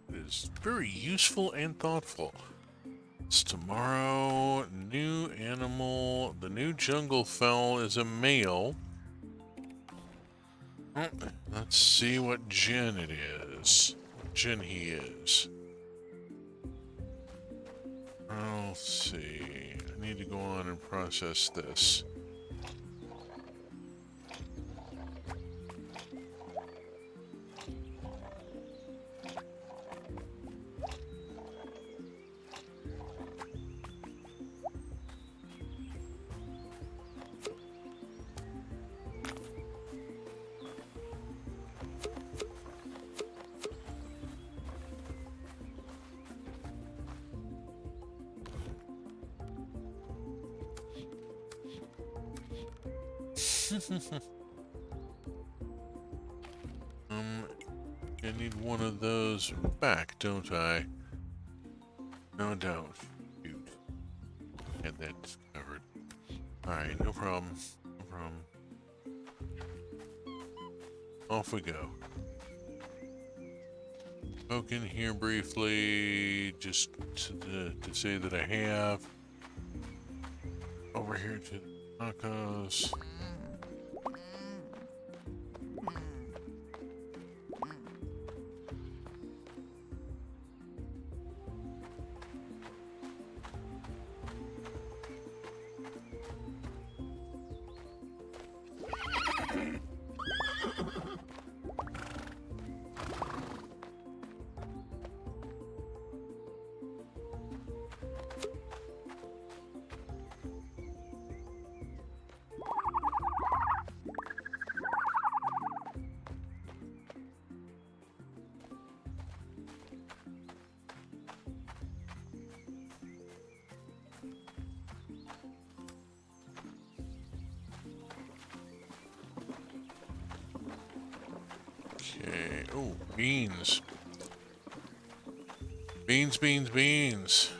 It is very useful and thoughtful. It's tomorrow. New animal. The new jungle fowl is a male. Oh, let's see what gen it is. What gen he is. I'll see. I need to go on and process this. I need one of those back, don't I? No, I don't. Shoot. Had that discovered. Alright, no problem. No problem. Off we go. Poke in here briefly, just to say that I have. Over here to the tacos. Okay. Oh, beans. Beans, beans, beans.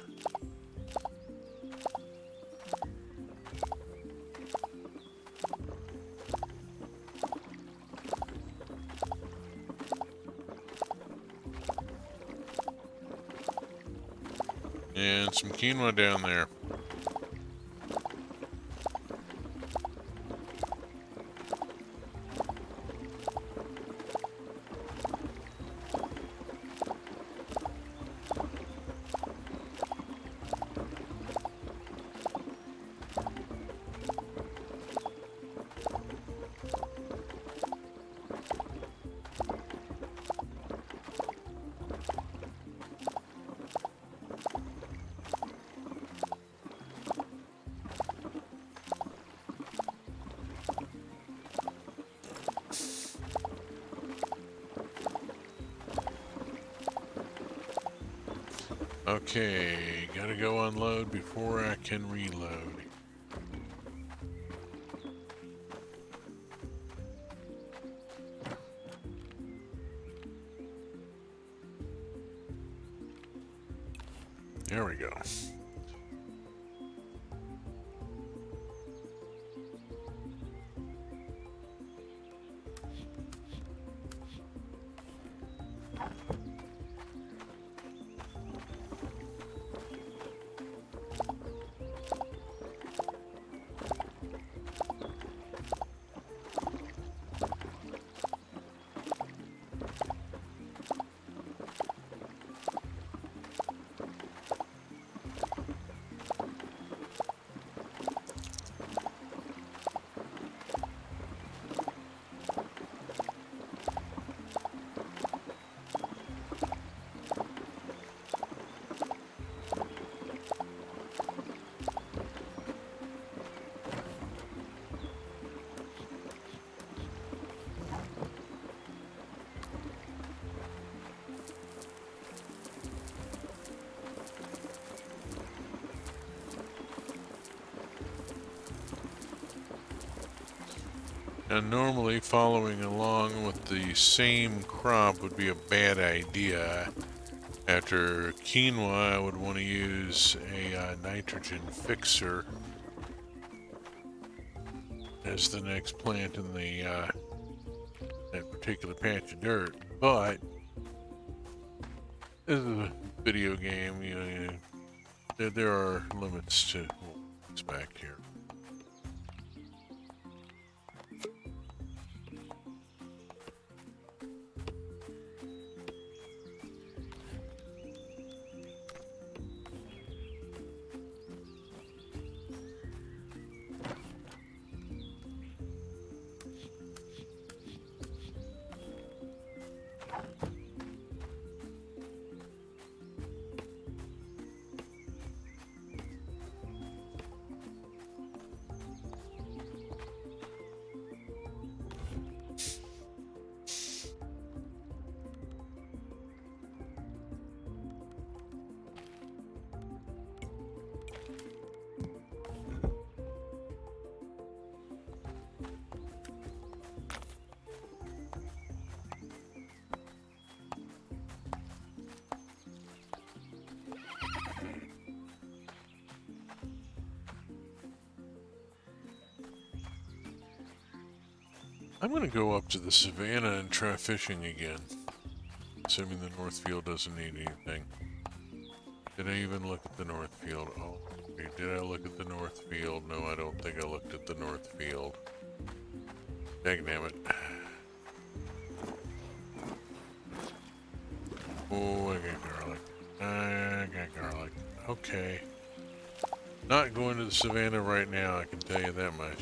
And some quinoa down there. Okay, gotta go unload before I can reload. There we go. Now, normally following along with the same crop would be a bad idea. After quinoa, I would want to use a nitrogen fixer as the next plant in the that particular patch of dirt. But this is a video game, you know, there are limits to what we expect here. I'm going to go up to the savannah and try fishing again. Assuming the North Field doesn't need anything. Did I even look at the North Field? Oh, okay. Did I look at the North Field? No, I don't think I looked at the North Field. Dagnammit. Oh, I got garlic. I got garlic. Okay. Not going to the savannah right now, I can tell you that much.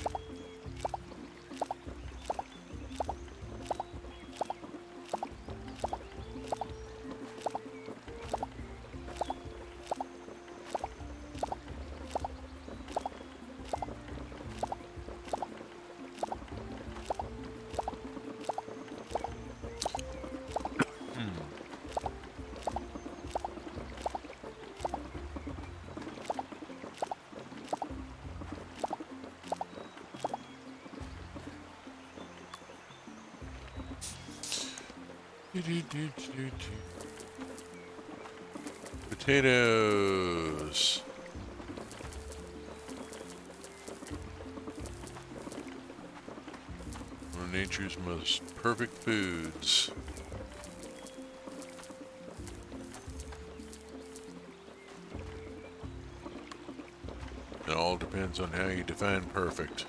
Potatoes. One of nature's most perfect foods. It all depends on how you define perfect.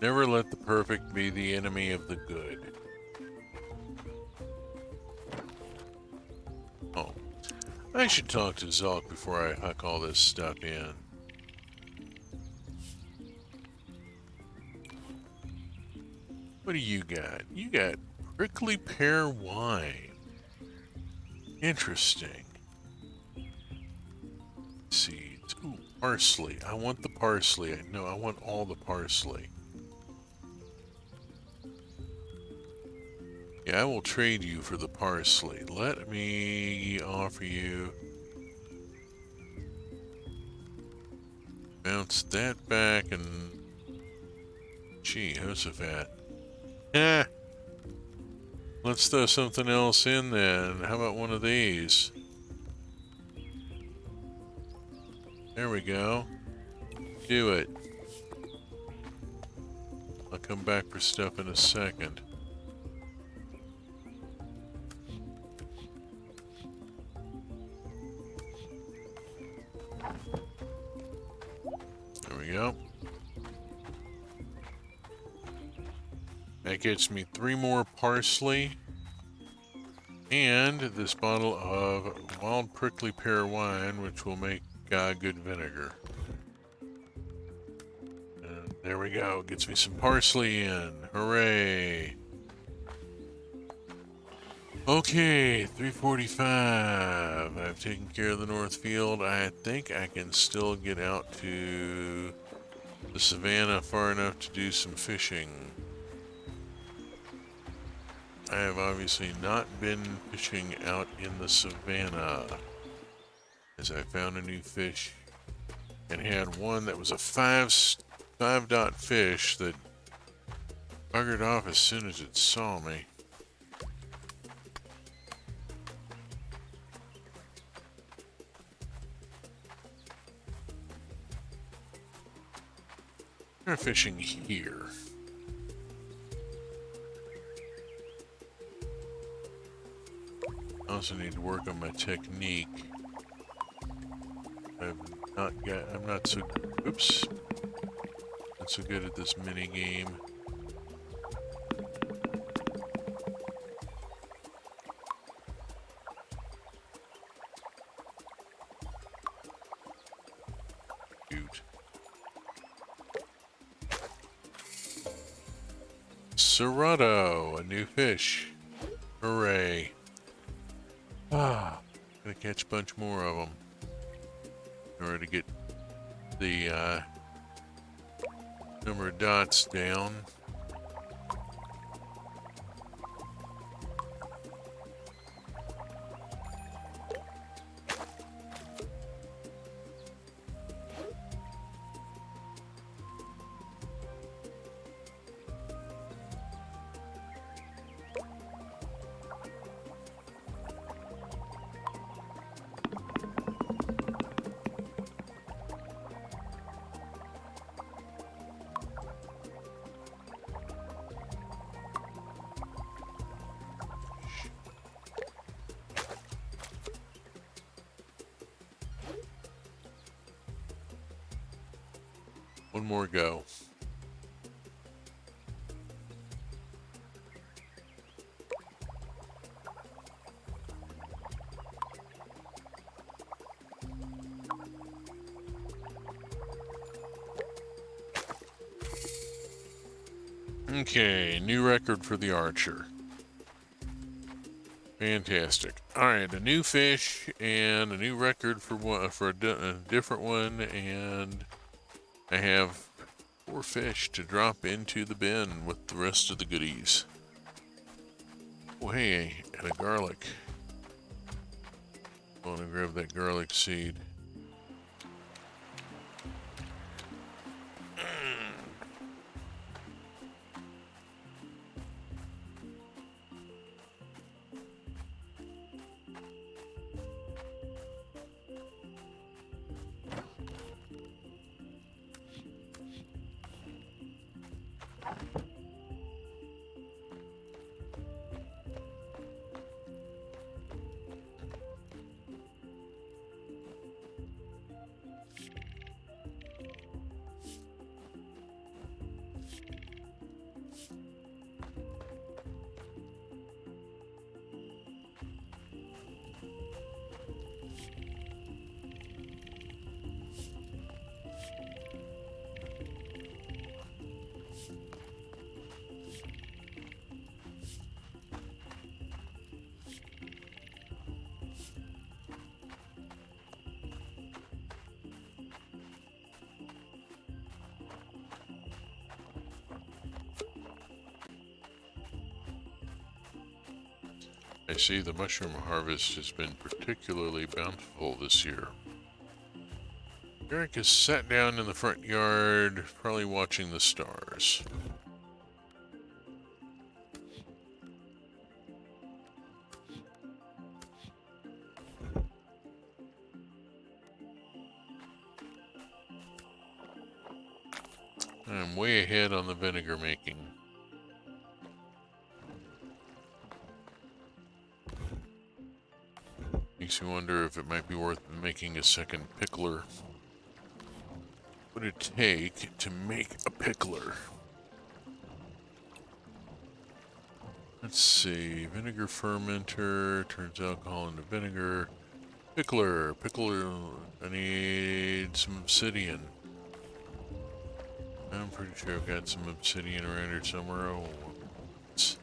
Never let the perfect be the enemy of the good. Oh, I should talk to Zulk before I huck all this stuff in. What do you got? You got prickly pear wine. Interesting. Seeds. Ooh, parsley. I want the parsley. No, I want all the parsley. Yeah, I will trade you for the parsley. Let me offer you... Bounce that back and... Gee, Jehoshaphat. Eh. Let's throw something else in then. How about one of these? There we go. Do it. I'll come back for stuff in a second. There we go. That gets me 3 more parsley. And this bottle of wild prickly pear wine, which will make good vinegar. And there we go. Gets me some parsley in. Hooray. Okay, 345. I've taken care of the North Field. I think I can still get out to the savannah far enough to do some fishing. I have obviously not been fishing out in the savannah, as I found a new fish and had one that was a 5-dot fish that buggered off as soon as it saw me. We're fishing here. I also need to work on my technique. I'm not so, oops, not so good at this mini game. Shoot. Serrato, a new fish. Hooray. Ah, gonna catch a bunch more of them in order to get the number of dots down. One more go. Okay, new record for the Archer. Fantastic. All right, a new fish and a new record for a different one, and I have 4 fish to drop into the bin with the rest of the goodies. Oh, hey, and a garlic. I want to grab that garlic seed. I see the mushroom harvest has been particularly bountiful this year. Eric is sat down in the front yard, probably watching the stars. I'm way ahead on the vinegar making. Makes me wonder if it might be worth making a second pickler. What would it take to make a pickler? Let's see. Vinegar fermenter turns alcohol into vinegar. Pickler. I need some obsidian. I'm pretty sure I've got some obsidian around here somewhere. Oh, so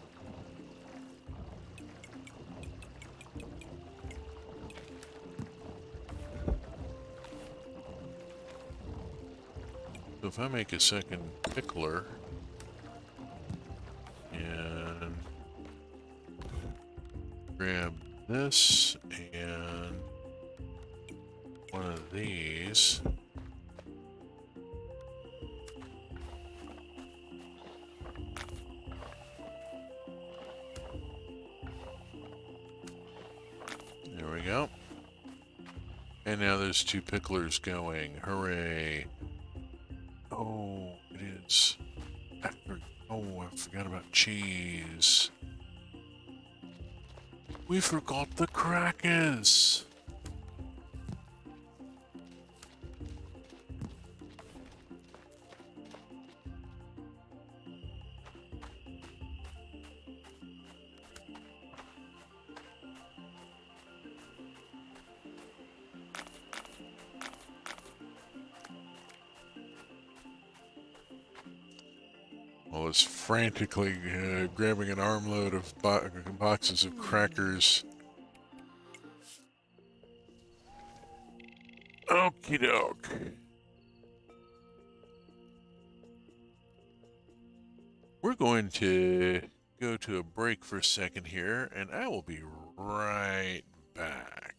if I make a second pickler and grab this and one of these. There we go. And now there's 2 picklers going. Hooray. Oh, it is. Oh, I forgot about cheese. We forgot the crackers. I was frantically grabbing an armload of boxes of crackers. Okie doke. We're going to go to a break for a second here, and I will be right back.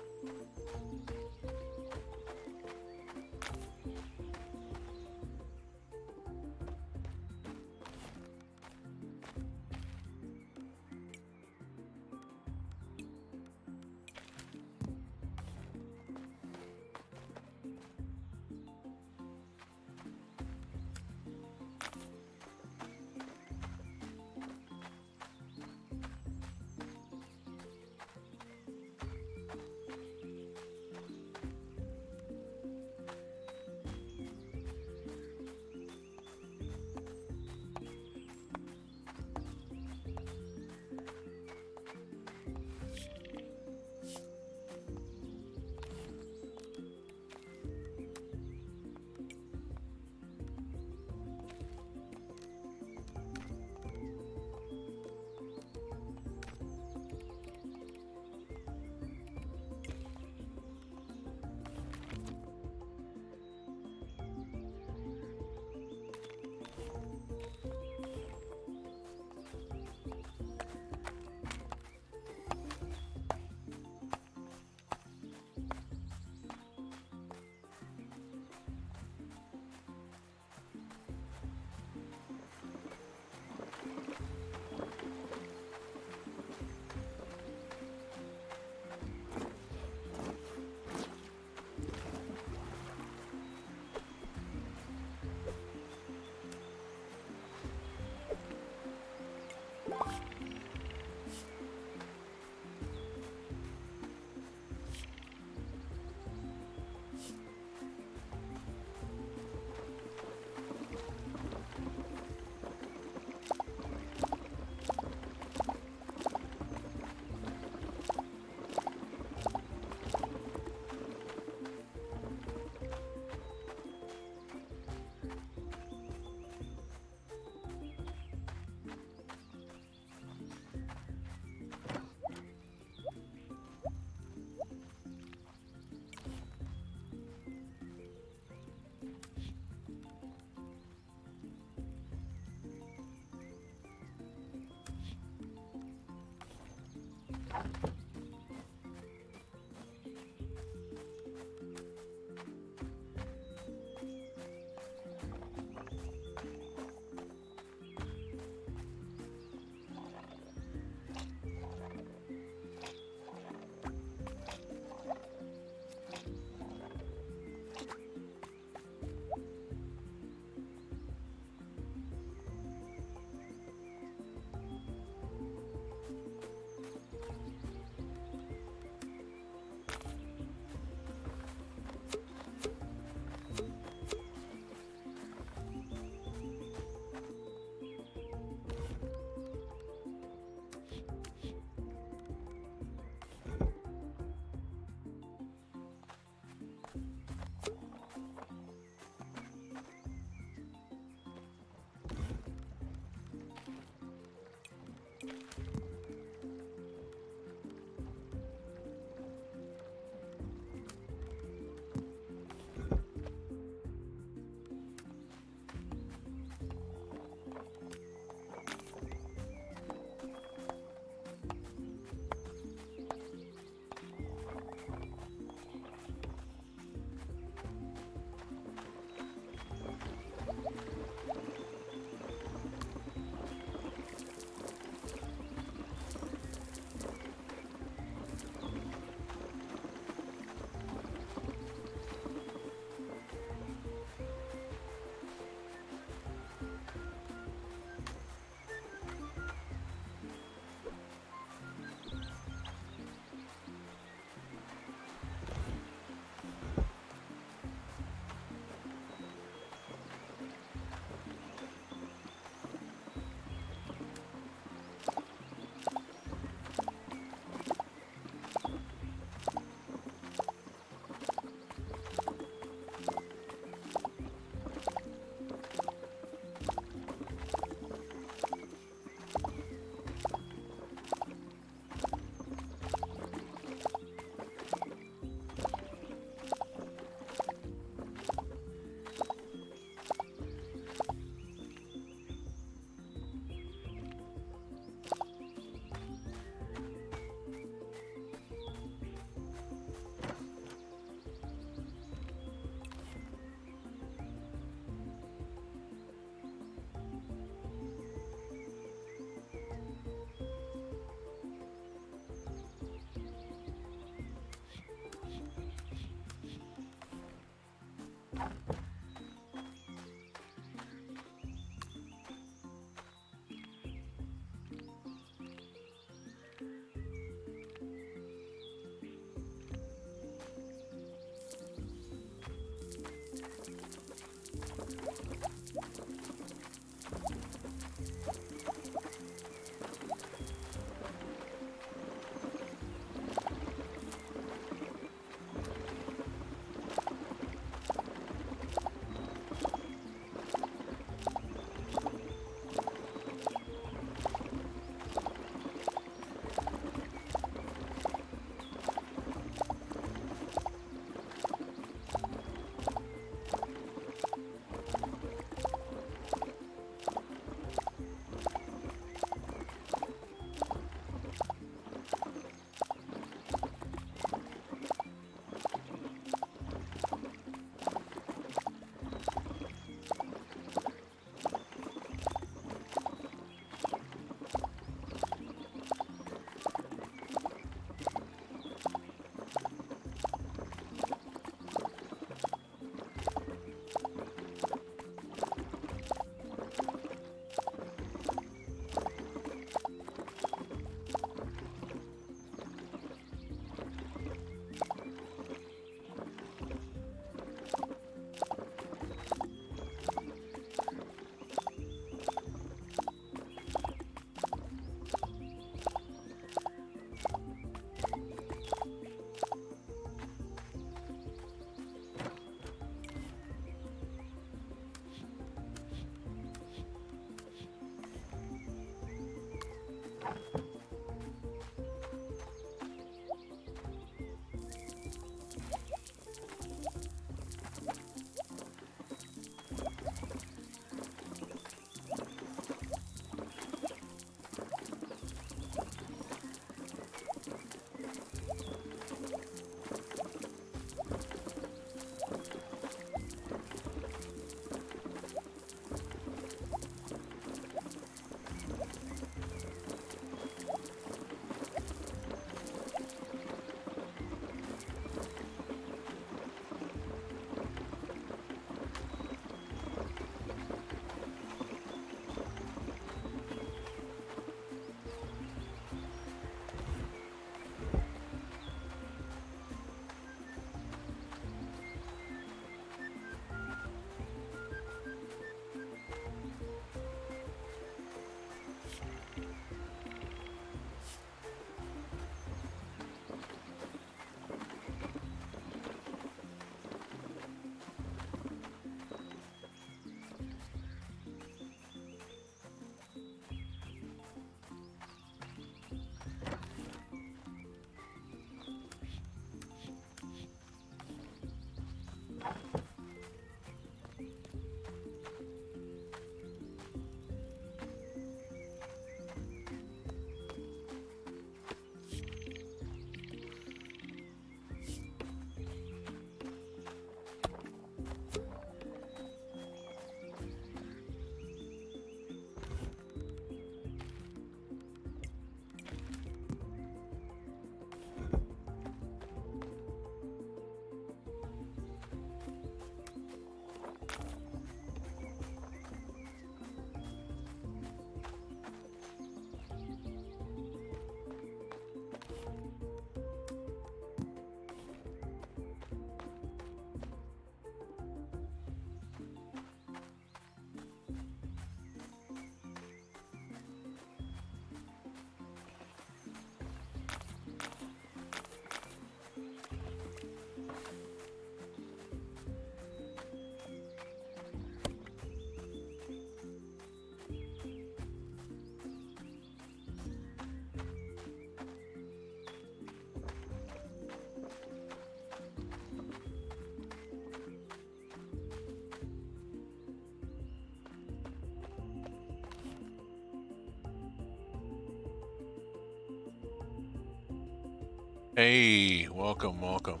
Hey, welcome, welcome.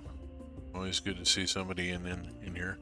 Always good to see somebody in here.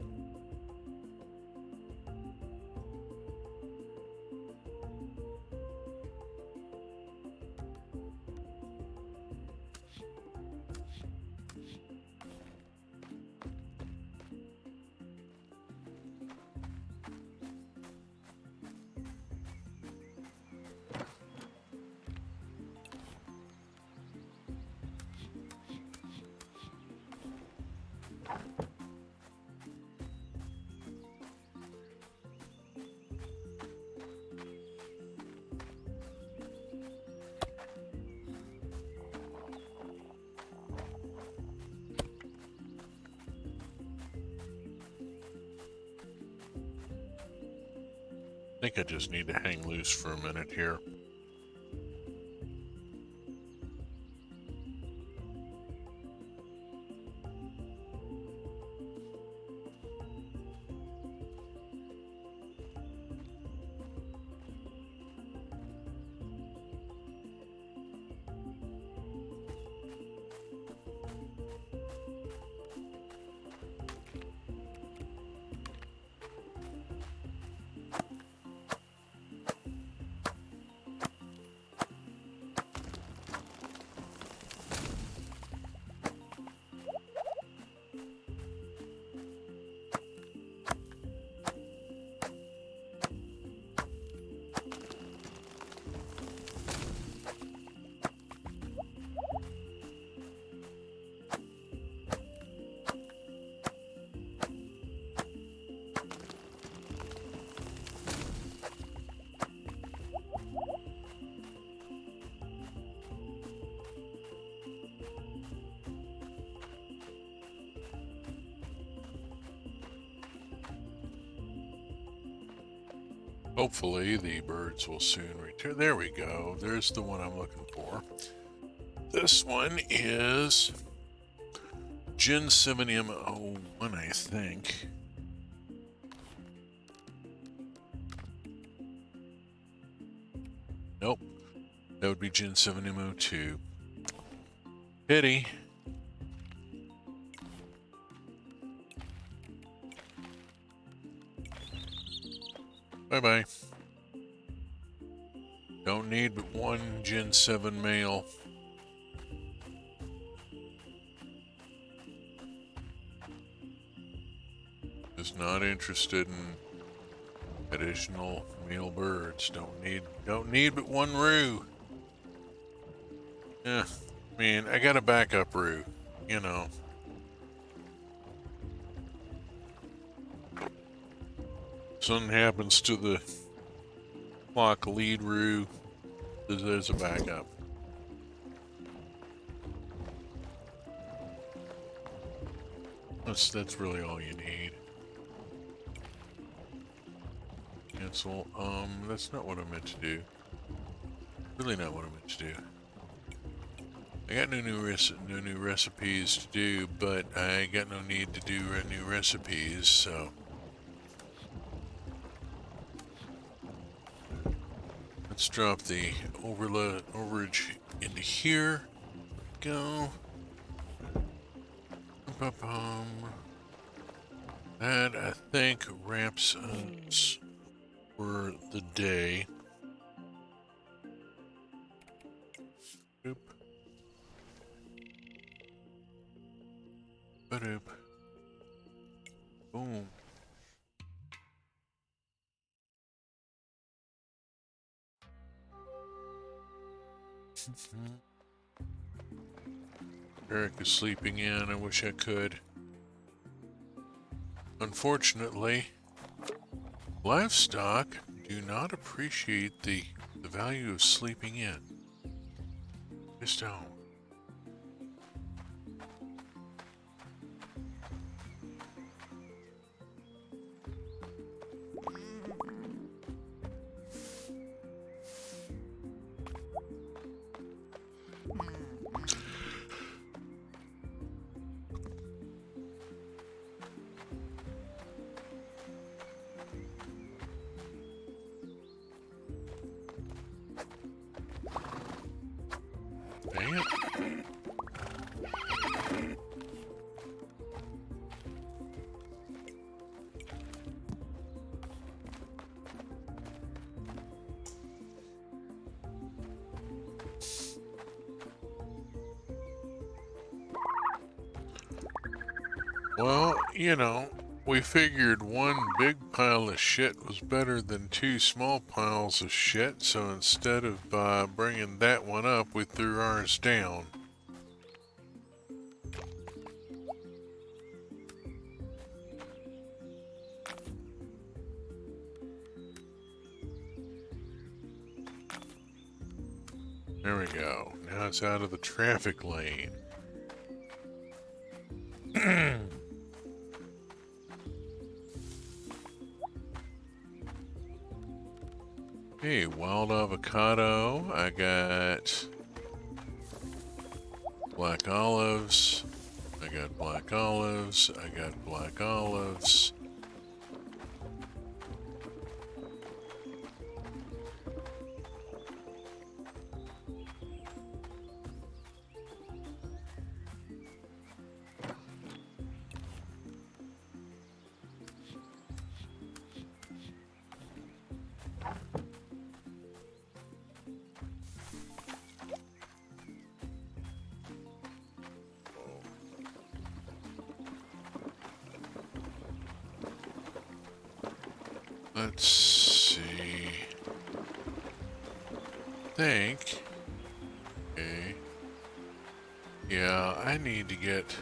I think I just need to hang loose for a minute here. Hopefully the birds will soon return. There we go. There's the one I'm looking for. This one is Ginsemium 01, I think. Nope. That would be Ginsemium 02. Pity. Bye-bye. Don't need but one Gen 7 male. Is not interested in additional male birds. Don't need but one roux. Yeah, I mean, I got a backup roux, you know. Something happens to the flock lead roux, there's a backup. That's really all you need. Cancel. That's not what I meant to do. Really not what I meant to do. I got no new recipes to do, but I got no need to do new recipes, so. Let's drop the overage into here. Go. That, I think, wraps us for the day. Oop. Ba-doop. Boom. Eric is sleeping in. I wish I could. Unfortunately, livestock do not appreciate the value of sleeping in. Just don't. Dang it. Well, we figured one big pile of shit was better than two small piles of shit, so instead of bringing that one up, we threw ours down. There we go. Now it's out of the traffic lane. Hey, wild avocado. I got black olives. I got black olives. I got black olives. Let's see. Think. Okay. Yeah, I need to get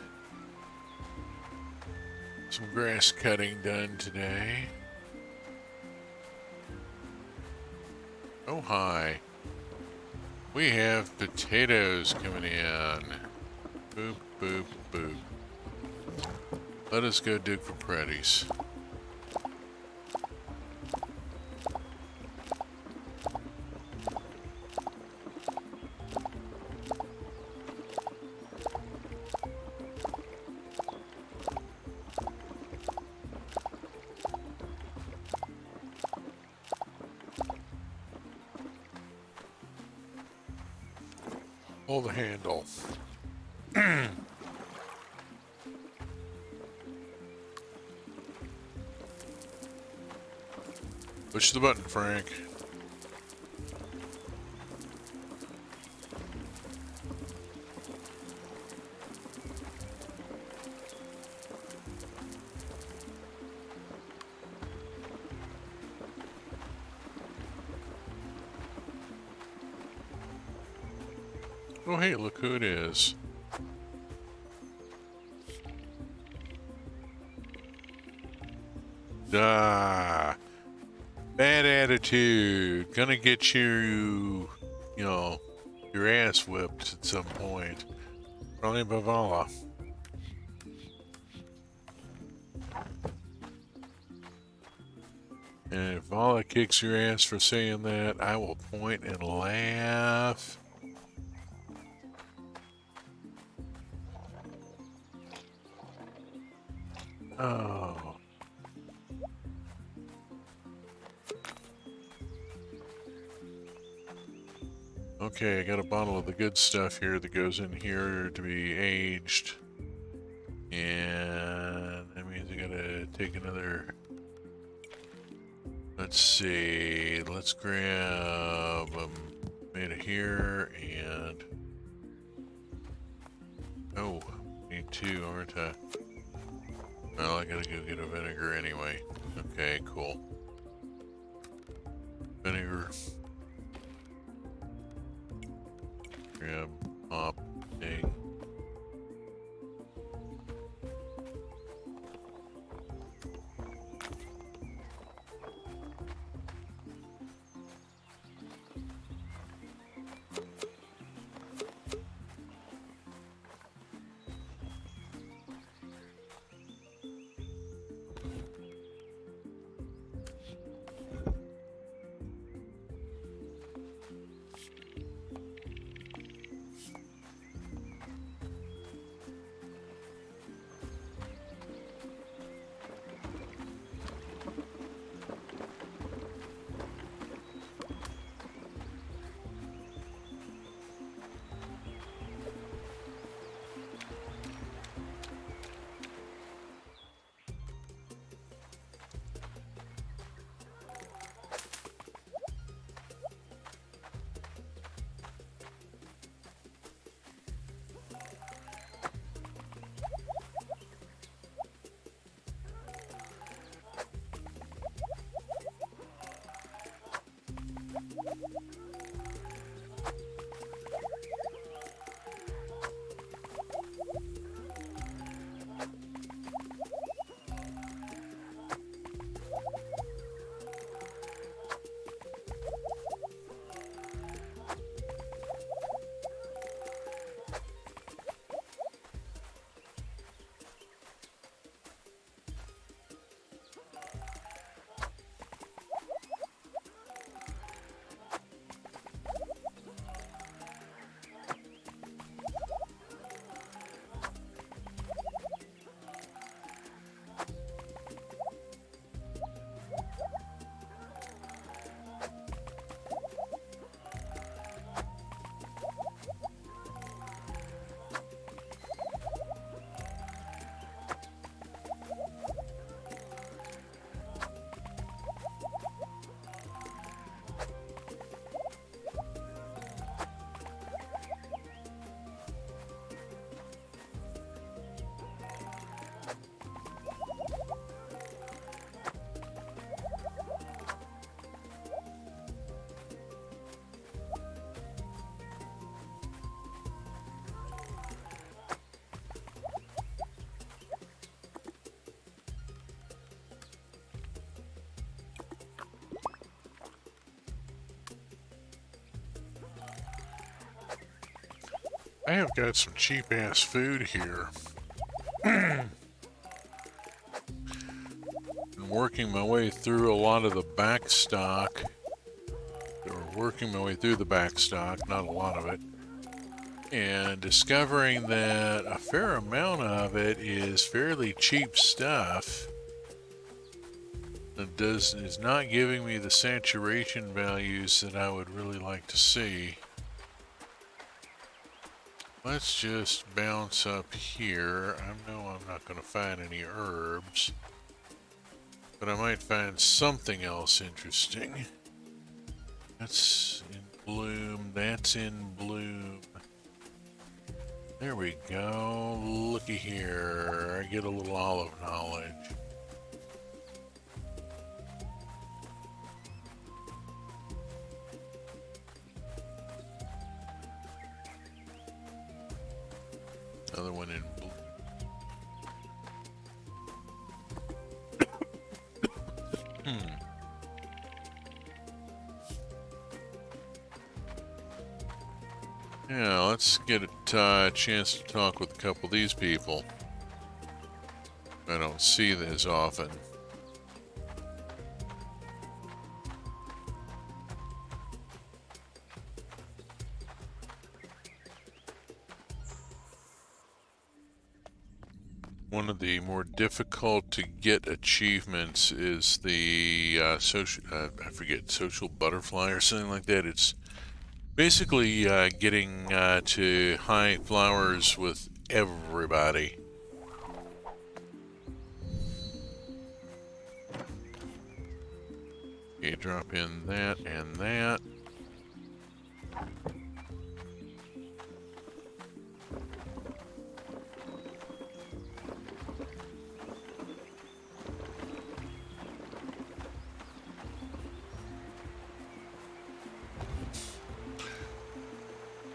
some grass cutting done today. Oh, hi. We have potatoes coming in. Boop, boop, boop. Let us go dig for pretties. Pull the handle. Push the button, Frank. Oh, hey, look who it is. Ah, bad attitude. Gonna get your ass whipped at some point. Probably by Vala. And if Vala kicks your ass for saying that, I will point and laugh. Oh. Okay, I got a bottle of the good stuff here that goes in here to be aged. And that means I gotta take another... Let's see, let's grab a tomato here and... Oh, need two, aren't I? Well, I gotta go get a vinegar anyway. Okay, cool. Vinegar. Grab, hop, egg. I have got some cheap ass food here. Been working my way through a lot of the back stock. Or working my way through the back stock, not a lot of it. And discovering that a fair amount of it is fairly cheap stuff. It is not giving me the saturation values that I would really like to see. Let's just bounce up here. I know I'm not going to find any herbs, but I might find something else interesting. That's in bloom. That's in bloom. There we go. Looky here. I get a little olive knowledge. Another one in blue. Yeah, let's get a chance to talk with a couple of these people. I don't see this often. One of the more difficult to get achievements is the social butterfly or something like that. It's basically getting to high flowers with everybody. Okay, drop in that and that.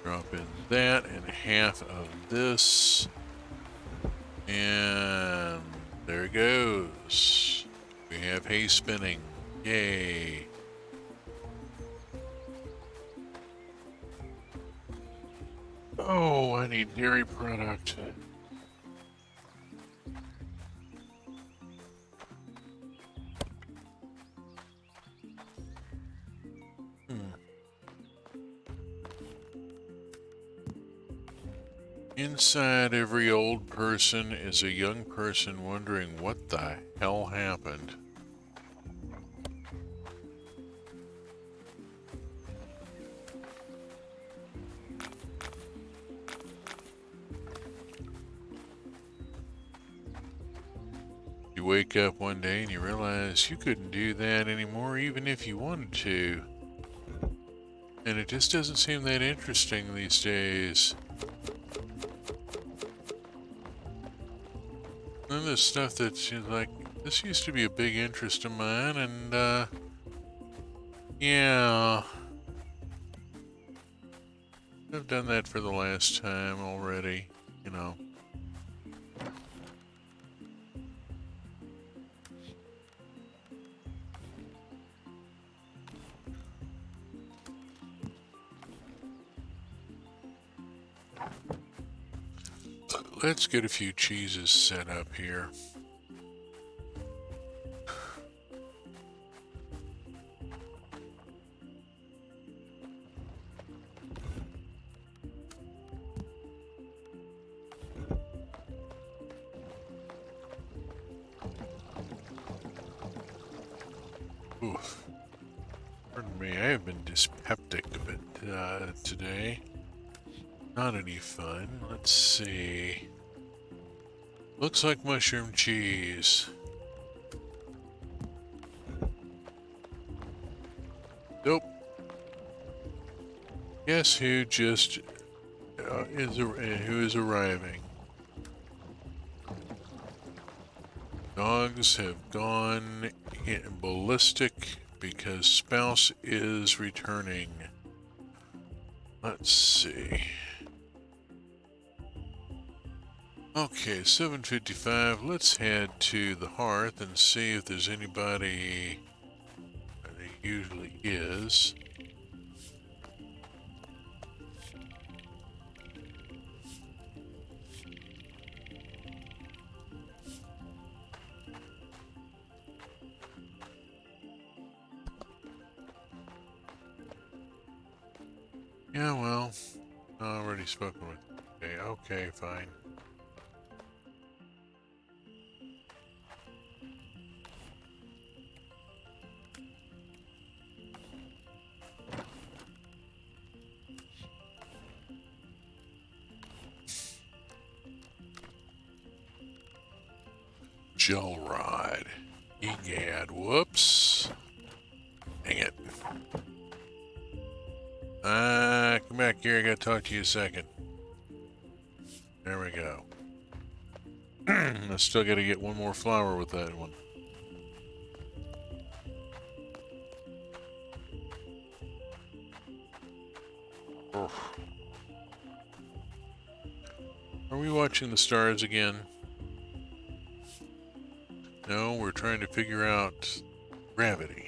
Drop in that and half of this. And there it goes. We have hay spinning. Yay. Oh, I need dairy product. Inside every old person is a young person wondering what the hell happened. You wake up one day and you realize you couldn't do that anymore even if you wanted to. And it just doesn't seem that interesting these days. And there's stuff that's like, this used to be a big interest of mine, and yeah, I've done that for the last time already, you know. Let's get a few cheeses set up here. Oof. Pardon me, I have been dyspeptic a bit today. Not any fun. Let's see. Looks like mushroom cheese. Nope. Guess who just who is arriving? Dogs have gone ballistic because spouse is returning. Let's see. Okay, 7:55. Let's head to the hearth and see if there's anybody. There usually is. Yeah, well, already spoken with. Okay, fine. Gel rod. Egad, whoops. Dang it. Come back here, I gotta talk to you a second. There we go. I still gotta get one more flower with that one. Oof. Are we watching the stars again? No, we're trying to figure out gravity.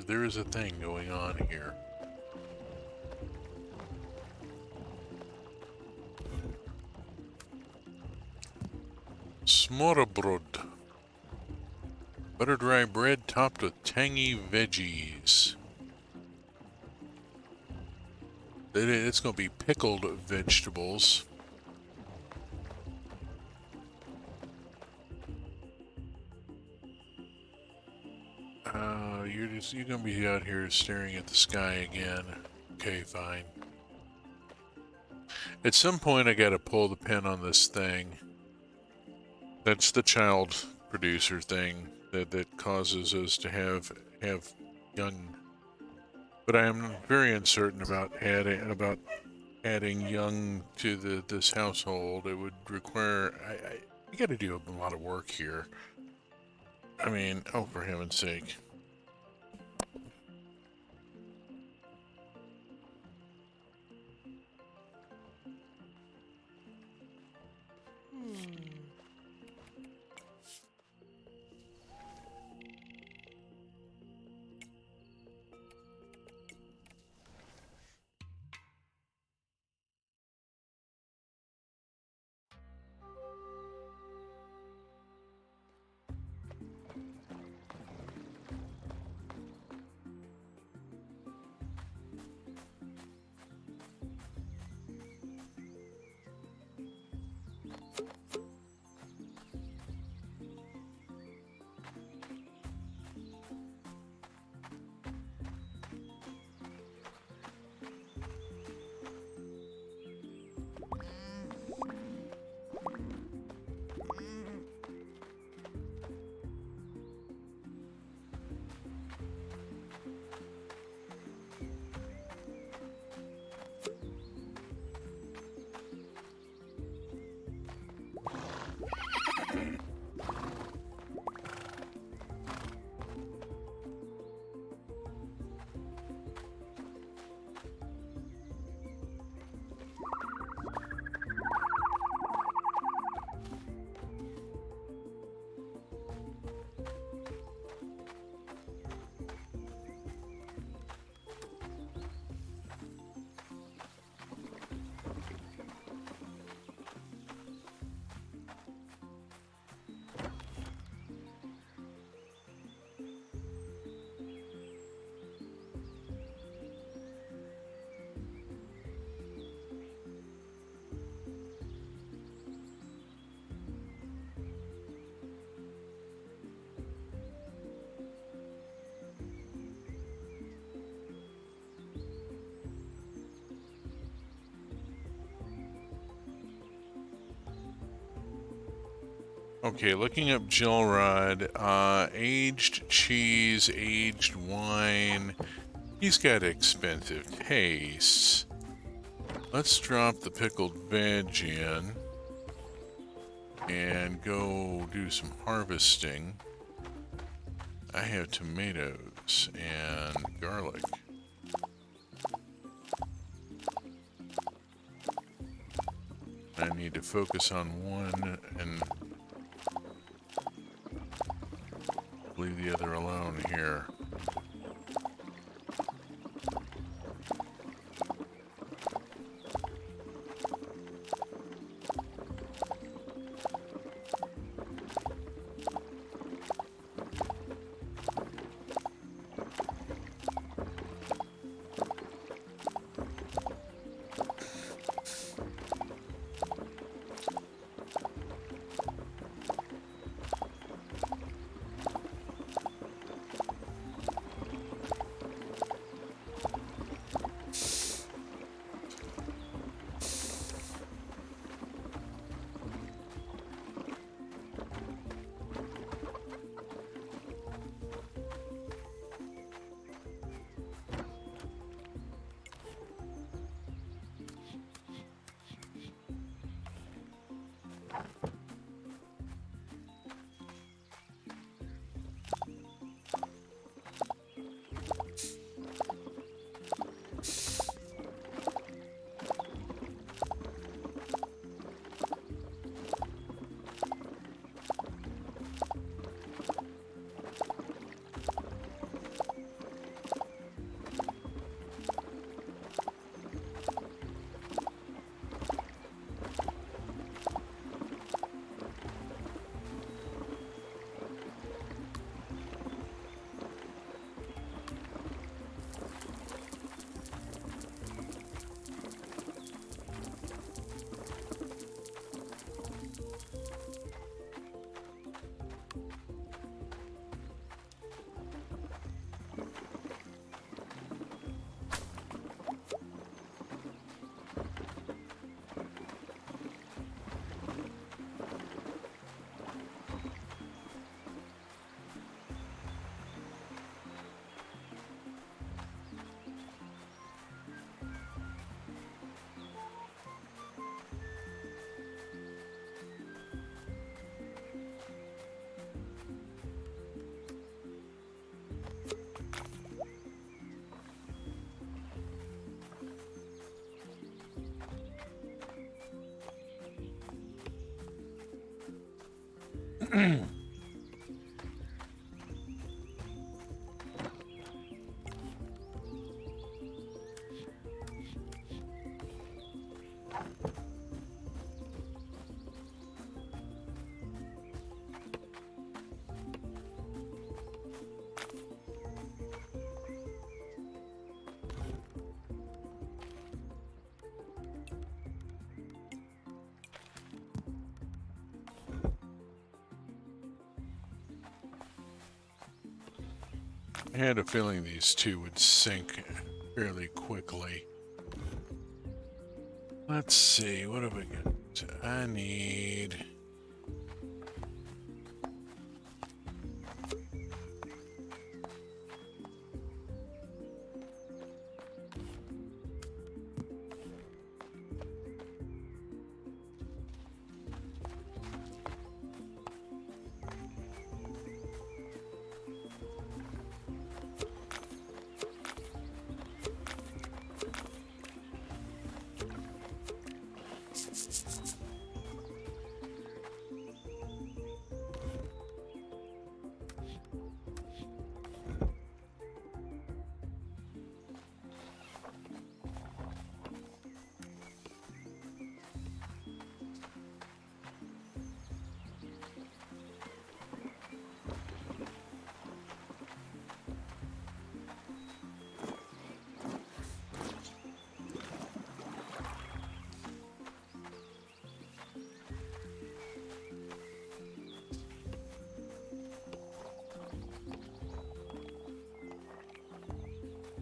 There is a thing going on here. Smørrebrød. Butter dry bread topped with tangy veggies. It's going to be pickled vegetables. You're going to be out here staring at the sky again. Okay, fine. At some point, I got to pull the pin on this thing. That's the child producer thing that causes us to have young. But I am very uncertain about adding young to this household. It would require I got to do a lot of work here. I mean, oh, for heaven's sake. Okay, looking up Gilrod, aged cheese, aged wine. He's got expensive tastes. Let's drop the pickled veg in and go do some harvesting. I have tomatoes and garlic. I need to focus on one and leave the other alone here. I had a feeling these two would sink fairly quickly. Let's see, what have I got? I need...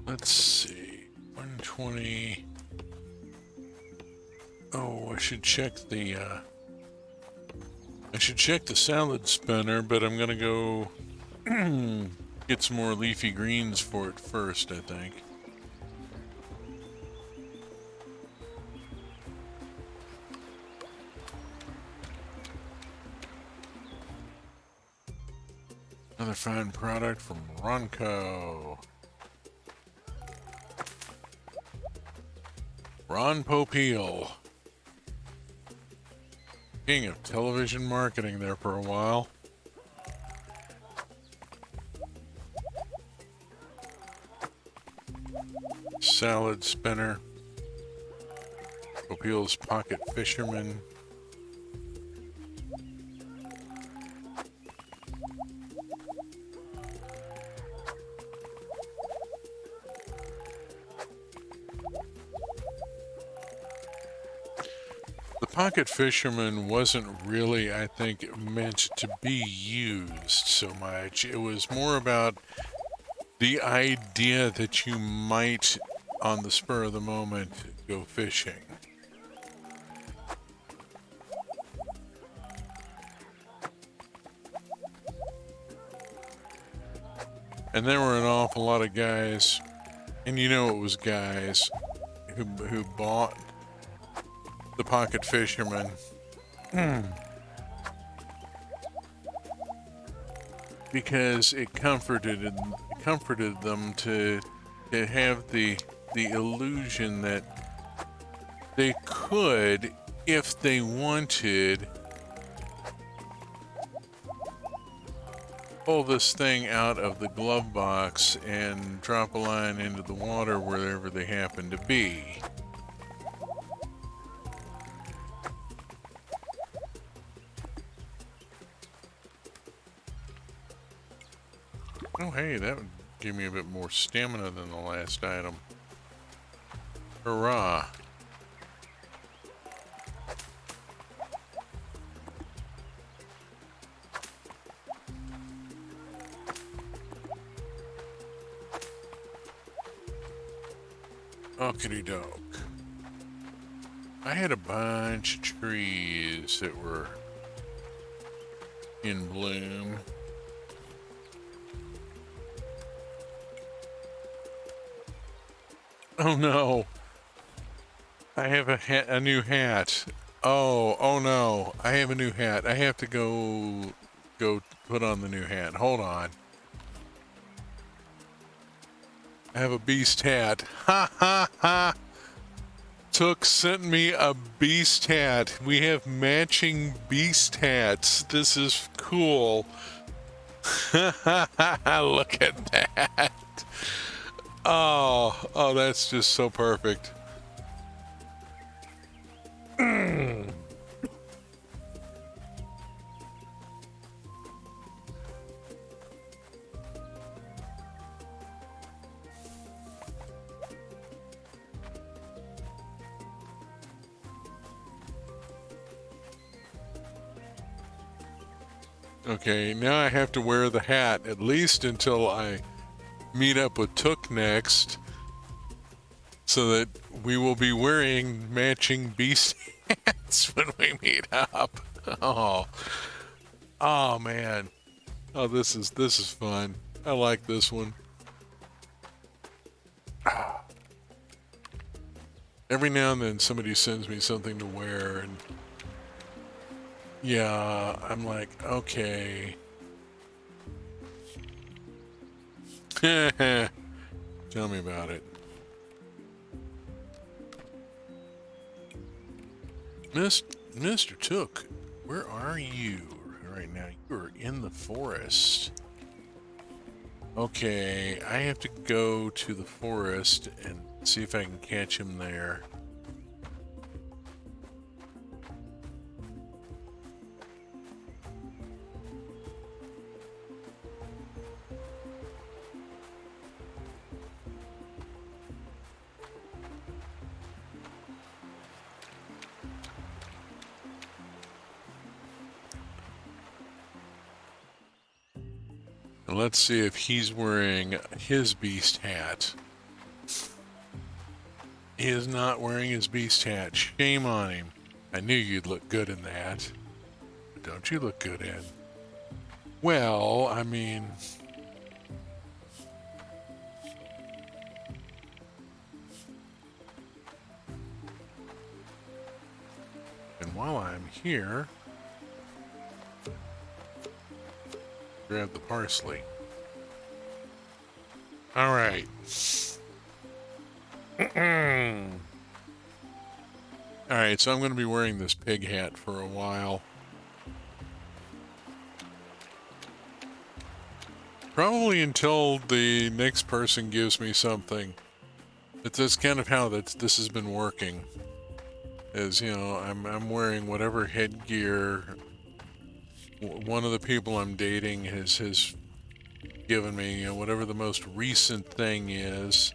Let's see, 120. Oh, I should check the salad spinner, but I'm gonna go get some more leafy greens for it first, I think. Another fine product from Ronco. Ron Popeil. King of television marketing there for a while. Salad spinner. Popeil's pocket fisherman. The pocket fisherman wasn't really, I think, meant to be used so much. It was more about the idea that you might, on the spur of the moment, go fishing. And there were an awful lot of guys, and you know it was guys, who bought the pocket fisherman because it comforted them to have the illusion that they could, if they wanted, pull this thing out of the glove box and drop a line into the water wherever they happen to be. Oh, hey, that would give me a bit more stamina than the last item. Hurrah. Okie doke. I had a bunch of trees that were in bloom. Oh no. I have a new hat. Oh no. I have a new hat. I have to go put on the new hat. Hold on. I have a beast hat. Ha ha ha. Took sent me a beast hat. We have matching beast hats. This is cool. Look at that. Oh, that's just so perfect. Okay, now I have to wear the hat at least until I meet up with Took next, so that we will be wearing matching beast hats when we meet up. Oh man. Oh, this is fun. I like this one. Every now and then somebody sends me something to wear, and yeah, I'm like, okay. Tell me about it. Mr. Took, where are you right now? You're in the forest. Okay, I have to go to the forest and see if I can catch him there. And let's see if he's wearing his beast hat. He is not wearing his beast hat. Shame on him. I knew you'd look good in that. But don't you look good in? Well, I mean... And while I'm here... grab the parsley. Alright. Alright, so I'm going to be wearing this pig hat for a while. Probably until the next person gives me something. But that's kind of how this has been working. Is, you know, I'm wearing whatever headgear one of the people I'm dating has given me, you know, whatever the most recent thing is.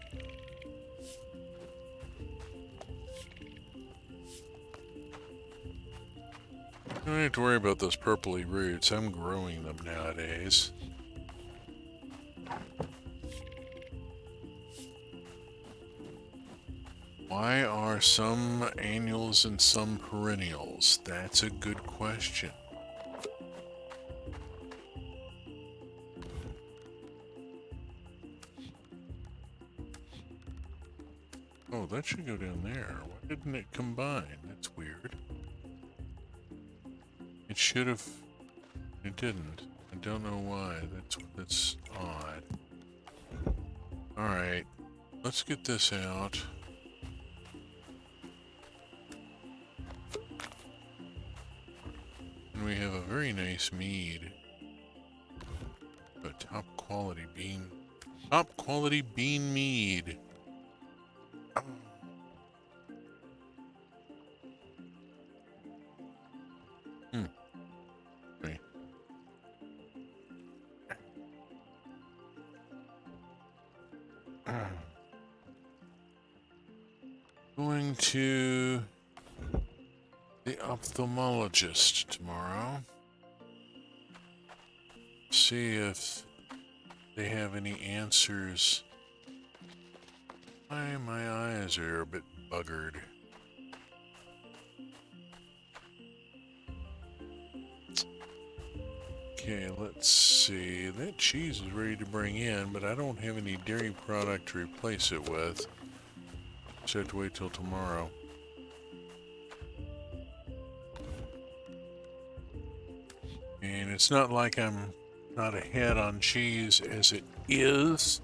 I don't have to worry about those purpley roots. I'm growing them nowadays. Why are some annuals and some perennials? That's a good question. Oh, that should go down there. Why didn't it combine? That's weird. It should have... It didn't. I don't know why. That's odd. Alright. Let's get this out. And we have a very nice mead. A top quality bean mead. Okay. Going to the ophthalmologist tomorrow. See if they have any answers. Why my eyes are a bit buggered. Okay, let's see. That cheese is ready to bring in, but I don't have any dairy product to replace it with. So I have to wait till tomorrow. And it's not like I'm not ahead on cheese as it is.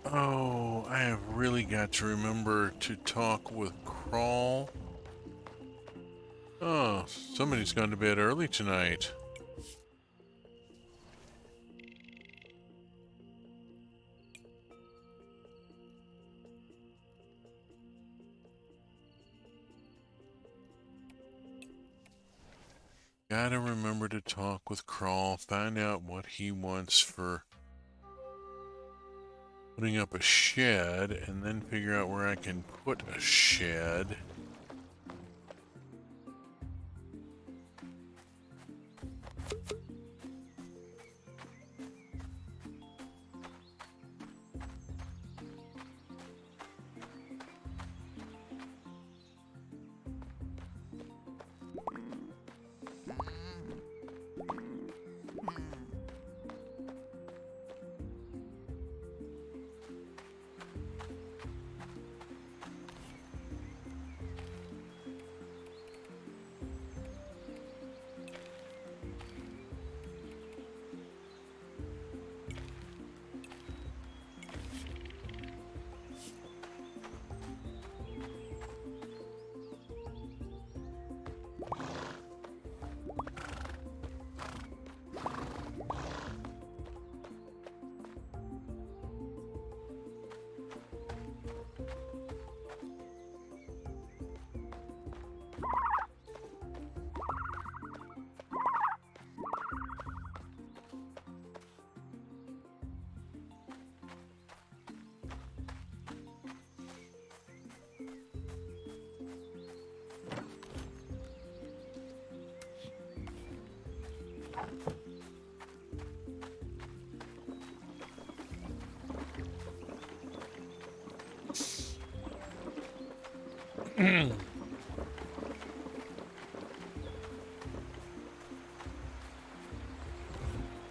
Oh, I have really got to remember to talk with Crawl. Oh, somebody's gone to bed early tonight. Gotta remember to talk with Crawl, find out what he wants for putting up a shed, and then figure out where I can put a shed.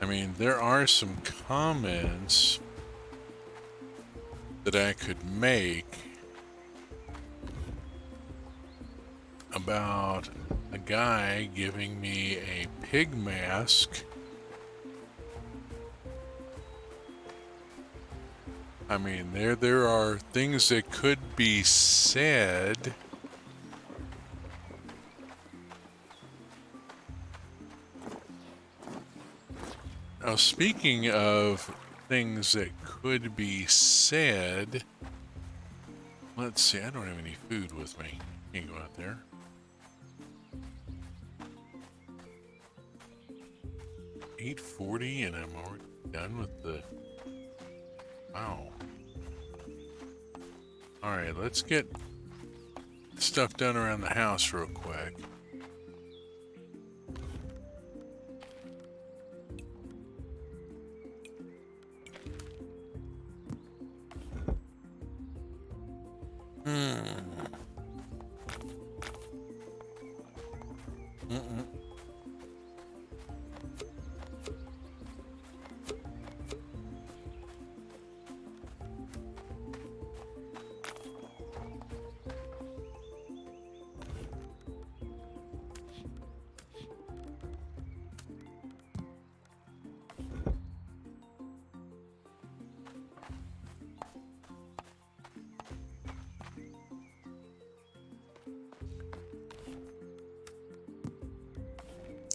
I mean, there are some comments that I could make about a guy giving me a pig mask. I mean, there are things that could be said. Now, speaking of things that could be said, let's see, I don't have any food with me. Can't go out there. $8.40 and I'm already done with the... Wow. Alright, let's get stuff done around the house real quick.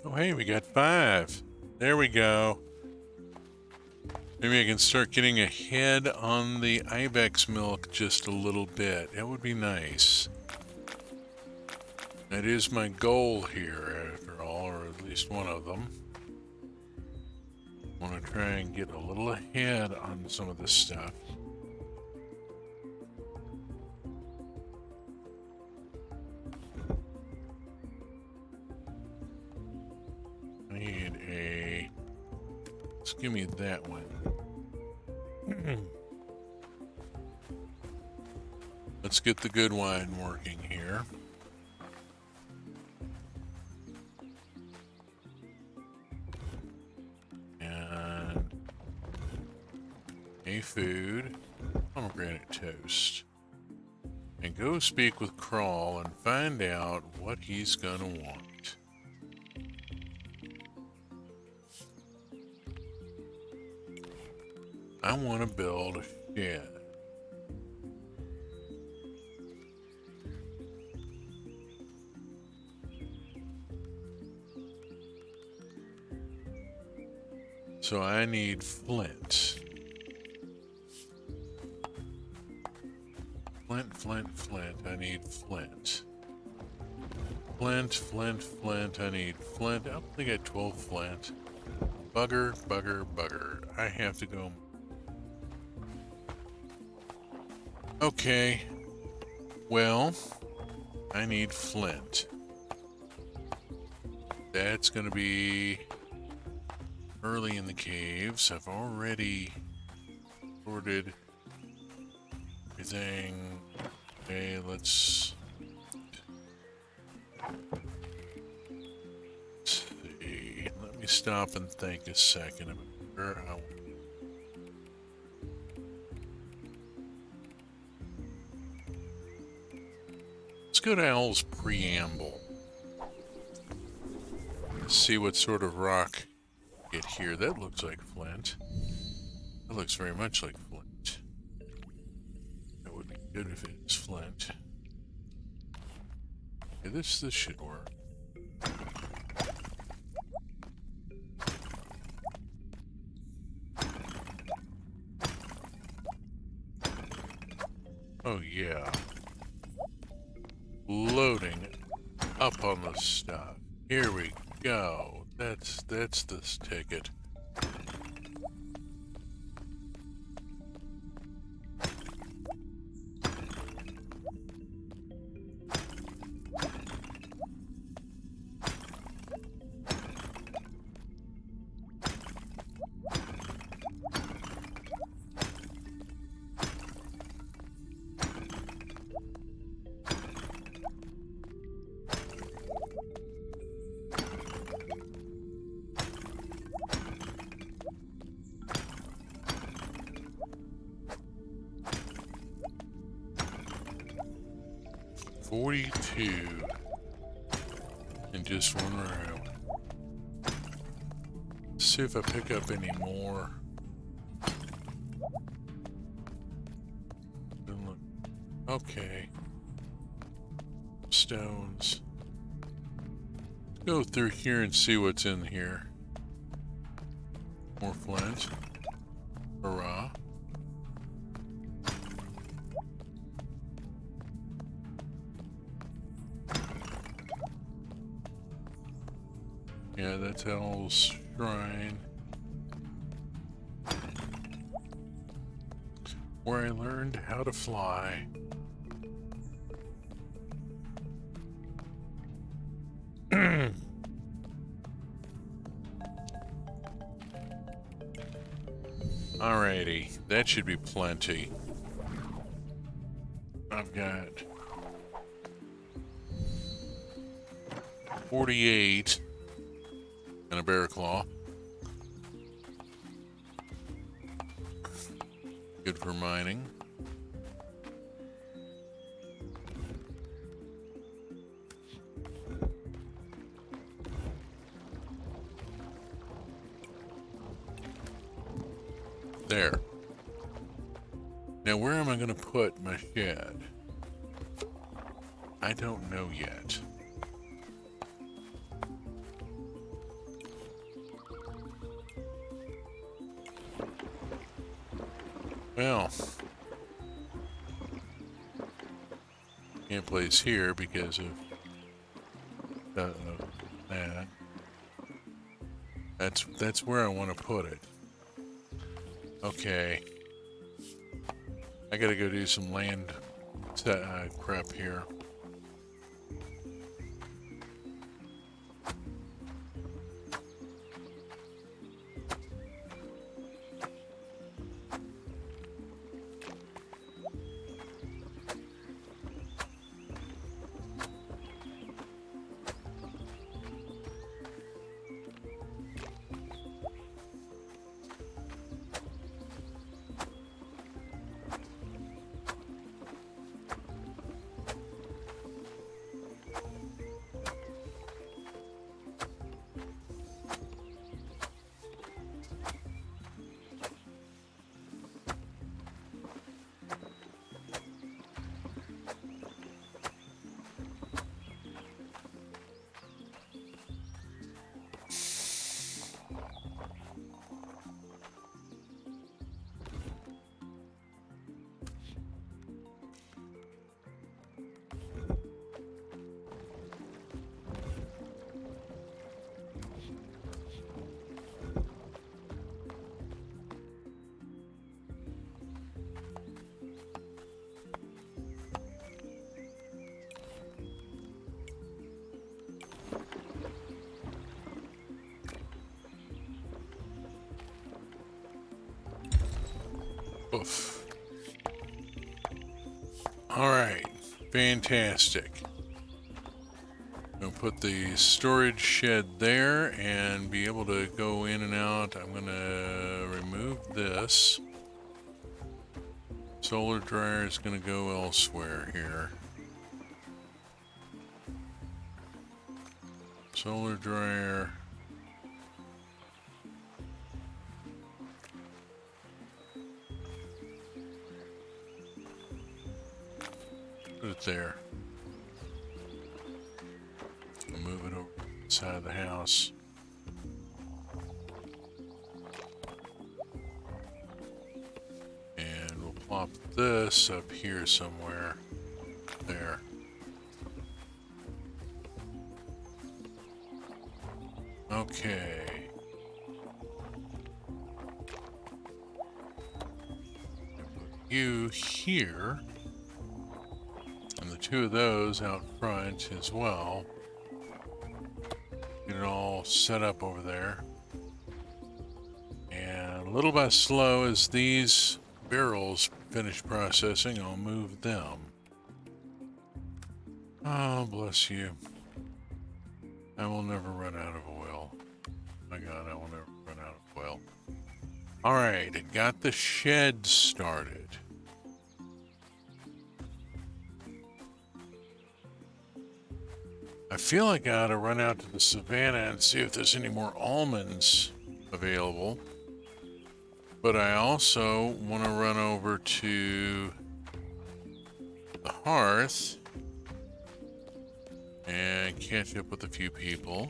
Oh, hey, we got 5. There we go. Maybe I can start getting ahead on the ibex milk just a little bit. That would be nice. That is my goal here, after all, or at least one of them. I want to try and get a little ahead on some of this stuff. I need a... Let's give me that one. Let's get the good wine working here. And a food, pomegranate toast. And go speak with Crawl and find out what he's gonna want. I want to build a shed. So I need flint. Flint. I need flint. Flint, flint, flint. I need flint. I don't think I got 12 flint. Bugger, bugger, bugger. I have to go. Okay. Well, I need flint. That's gonna be early in the caves. I've already sorted everything. Okay, let's see. Let me stop and think a second about where I want. Let's go to Owl's preamble. See what sort of rock we get here. That looks like flint. That looks very much like flint. That would be good if it is flint. Okay, this should work. Oh yeah. Loading up on the stuff. Here we go. That's this ticket. $42 in just one room. Let's see if I pick up any more. Okay. Stones. Let's go through here and see what's in here. More flint. Hurrah. Yeah, that's Owl's shrine. Where I learned how to fly. Alrighty, that should be plenty. I've got 48 and a bear claw. Good for mining. There. Now where am I going to put my shed? I don't know yet. Well, can't place here because of that. That's where I want to put it. Okay, I gotta go do some land prep here. All right, fantastic. I'll put the storage shed there and be able to go in and out. I'm going to remove this. Solar dryer is going to go elsewhere here. Solar dryer. Put it there. I'll move it over inside the house. And we'll plop this up here somewhere. There. Okay. Put you here. And the two of those out front as well. Get it all set up over there. And little by slow as these barrels finish processing, I'll move them. Oh, bless you. I will never run out of oil. My God, I will never run out of oil. Alright, it got the shed started. I feel like I ought to run out to the savannah and see if there's any more almonds available. But I also want to run over to the hearth and catch up with a few people.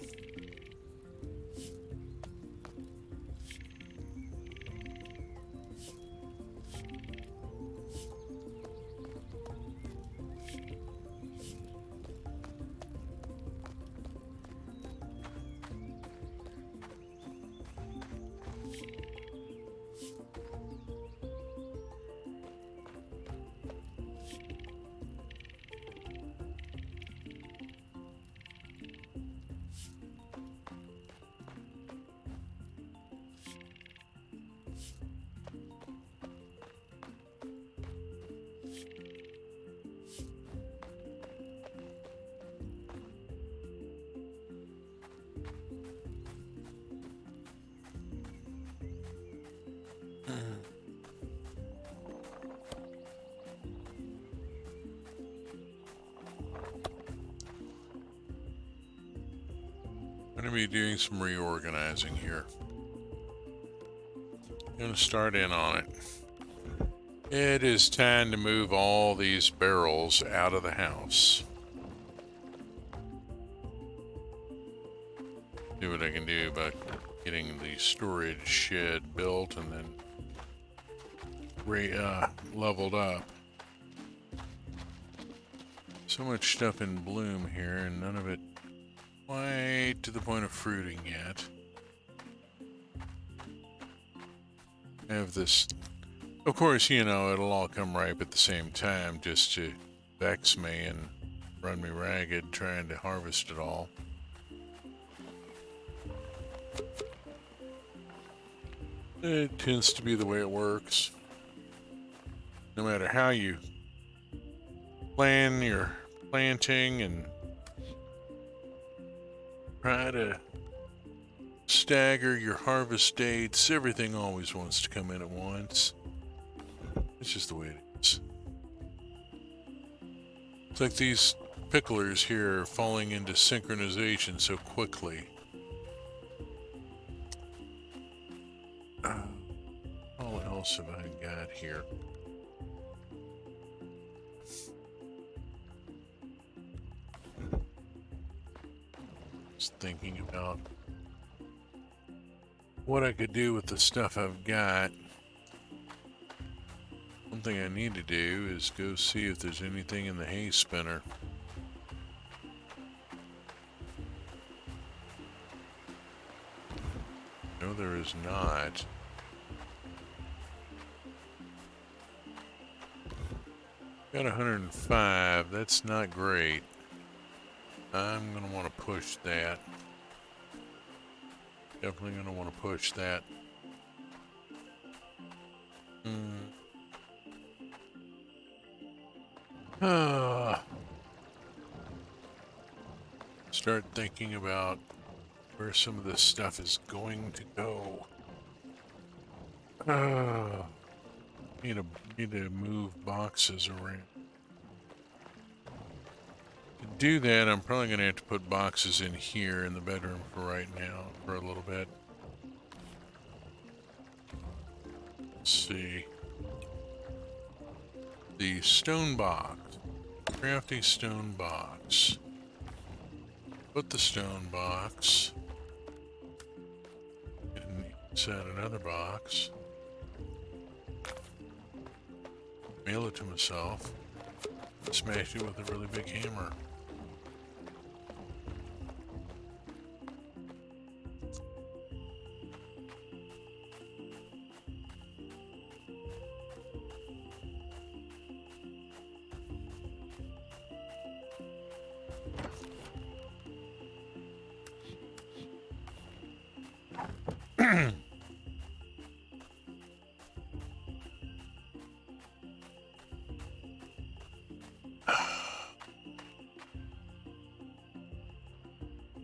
I'm going to be doing some reorganizing here. I'm going to start in on it. It is time to move all these barrels out of the house. See what I can do about getting the storage shed built and then leveled up. So much stuff in bloom here and none of it quite to the point of fruiting yet. I have this, of course, you know, it'll all come ripe at the same time just to vex me and run me ragged trying to harvest it all. It tends to be the way it works. No matter how you plan your planting and try to stagger your harvest dates, everything always wants to come in at once. It's just the way it is. It's like these picklers here are falling into synchronization so quickly. What else have I got here? Just thinking about what I could do with the stuff I've got. One thing I need to do is go see if there's anything in the hay spinner. No, there is not. Got 105. That's not great. I'm going to want to push that. Definitely going to want to push that. Start thinking about where some of this stuff is going to go. Need to move boxes around. To do that, I'm probably going to have to put boxes in here in the bedroom for right now, for a little bit. Let's see. The stone box. Crafty stone box. Put the stone box inside another box. Mail it to myself. Smash it with a really big hammer.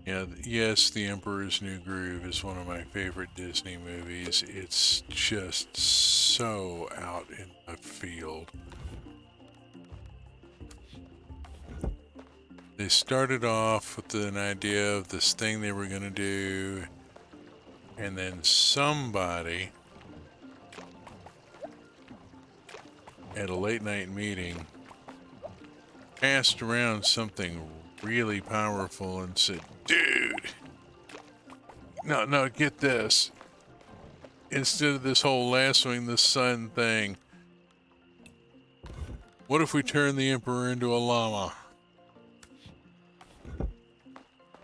Yeah, yes, The Emperor's New Groove is one of my favorite Disney movies. It's just so out in the field. They started off with an idea of this thing they were going to do, and then somebody at a late night meeting passed around something really powerful and said, dude, no, get this. Instead of this whole lassoing the sun thing, what if we turn the Emperor into a llama?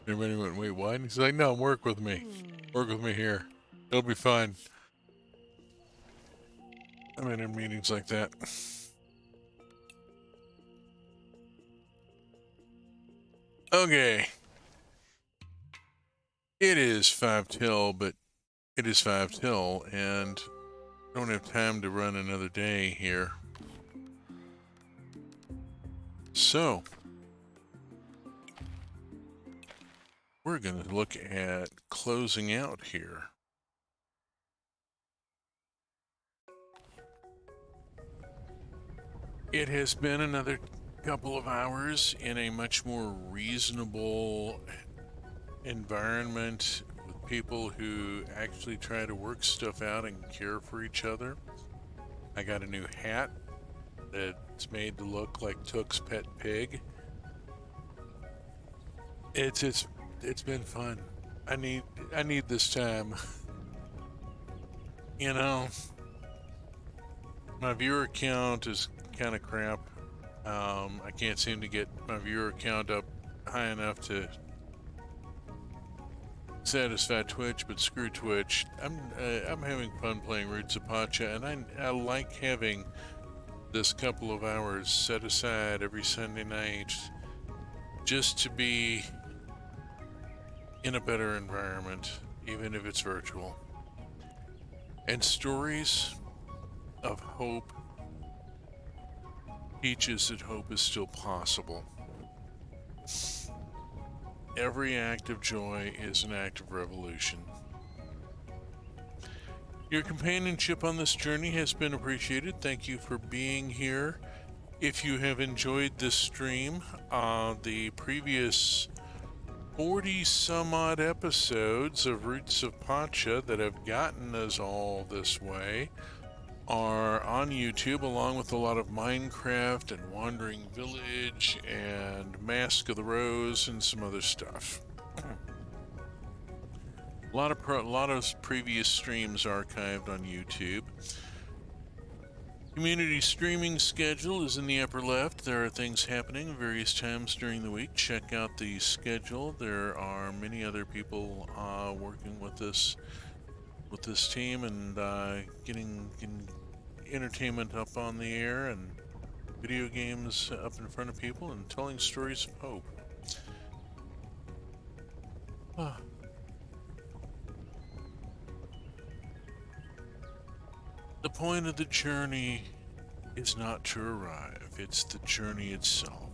Everybody went, wait, what? And he's like, no, work with me. Work with me here. It'll be fine. I'm in meetings like that. Okay. It is 5 till, but it is 5 till, and I don't have time to run another day here. So, we're going to look at closing out here. It has been another couple of hours in a much more reasonable environment with people who actually try to work stuff out and care for each other. I got a new hat that's made to look like Took's pet pig. It's been fun. I need this time. You know, my viewer count is kind of crap. I can't seem to get my viewer count up high enough to satisfy Twitch, but screw Twitch. I'm having fun playing Roots of Pacha, and I like having this couple of hours set aside every Sunday night just to be in a better environment, even if it's virtual. And stories of hope teaches that hope is still possible. Every act of joy is an act of revolution. Your companionship on this journey has been appreciated. Thank you for being here. If you have enjoyed this stream, the previous 40 some odd episodes of Roots of Pacha that have gotten us all this way are on YouTube, along with a lot of Minecraft and Wandering Village and Mask of the Rose and some other stuff. A lot of previous streams archived on YouTube. Community streaming schedule is in the upper left. There are things happening various times during the week. Check out the schedule. There are many other people working with this team and getting entertainment up on the air and video games up in front of people and telling stories of hope. The point of the journey is not to arrive, it's the journey itself.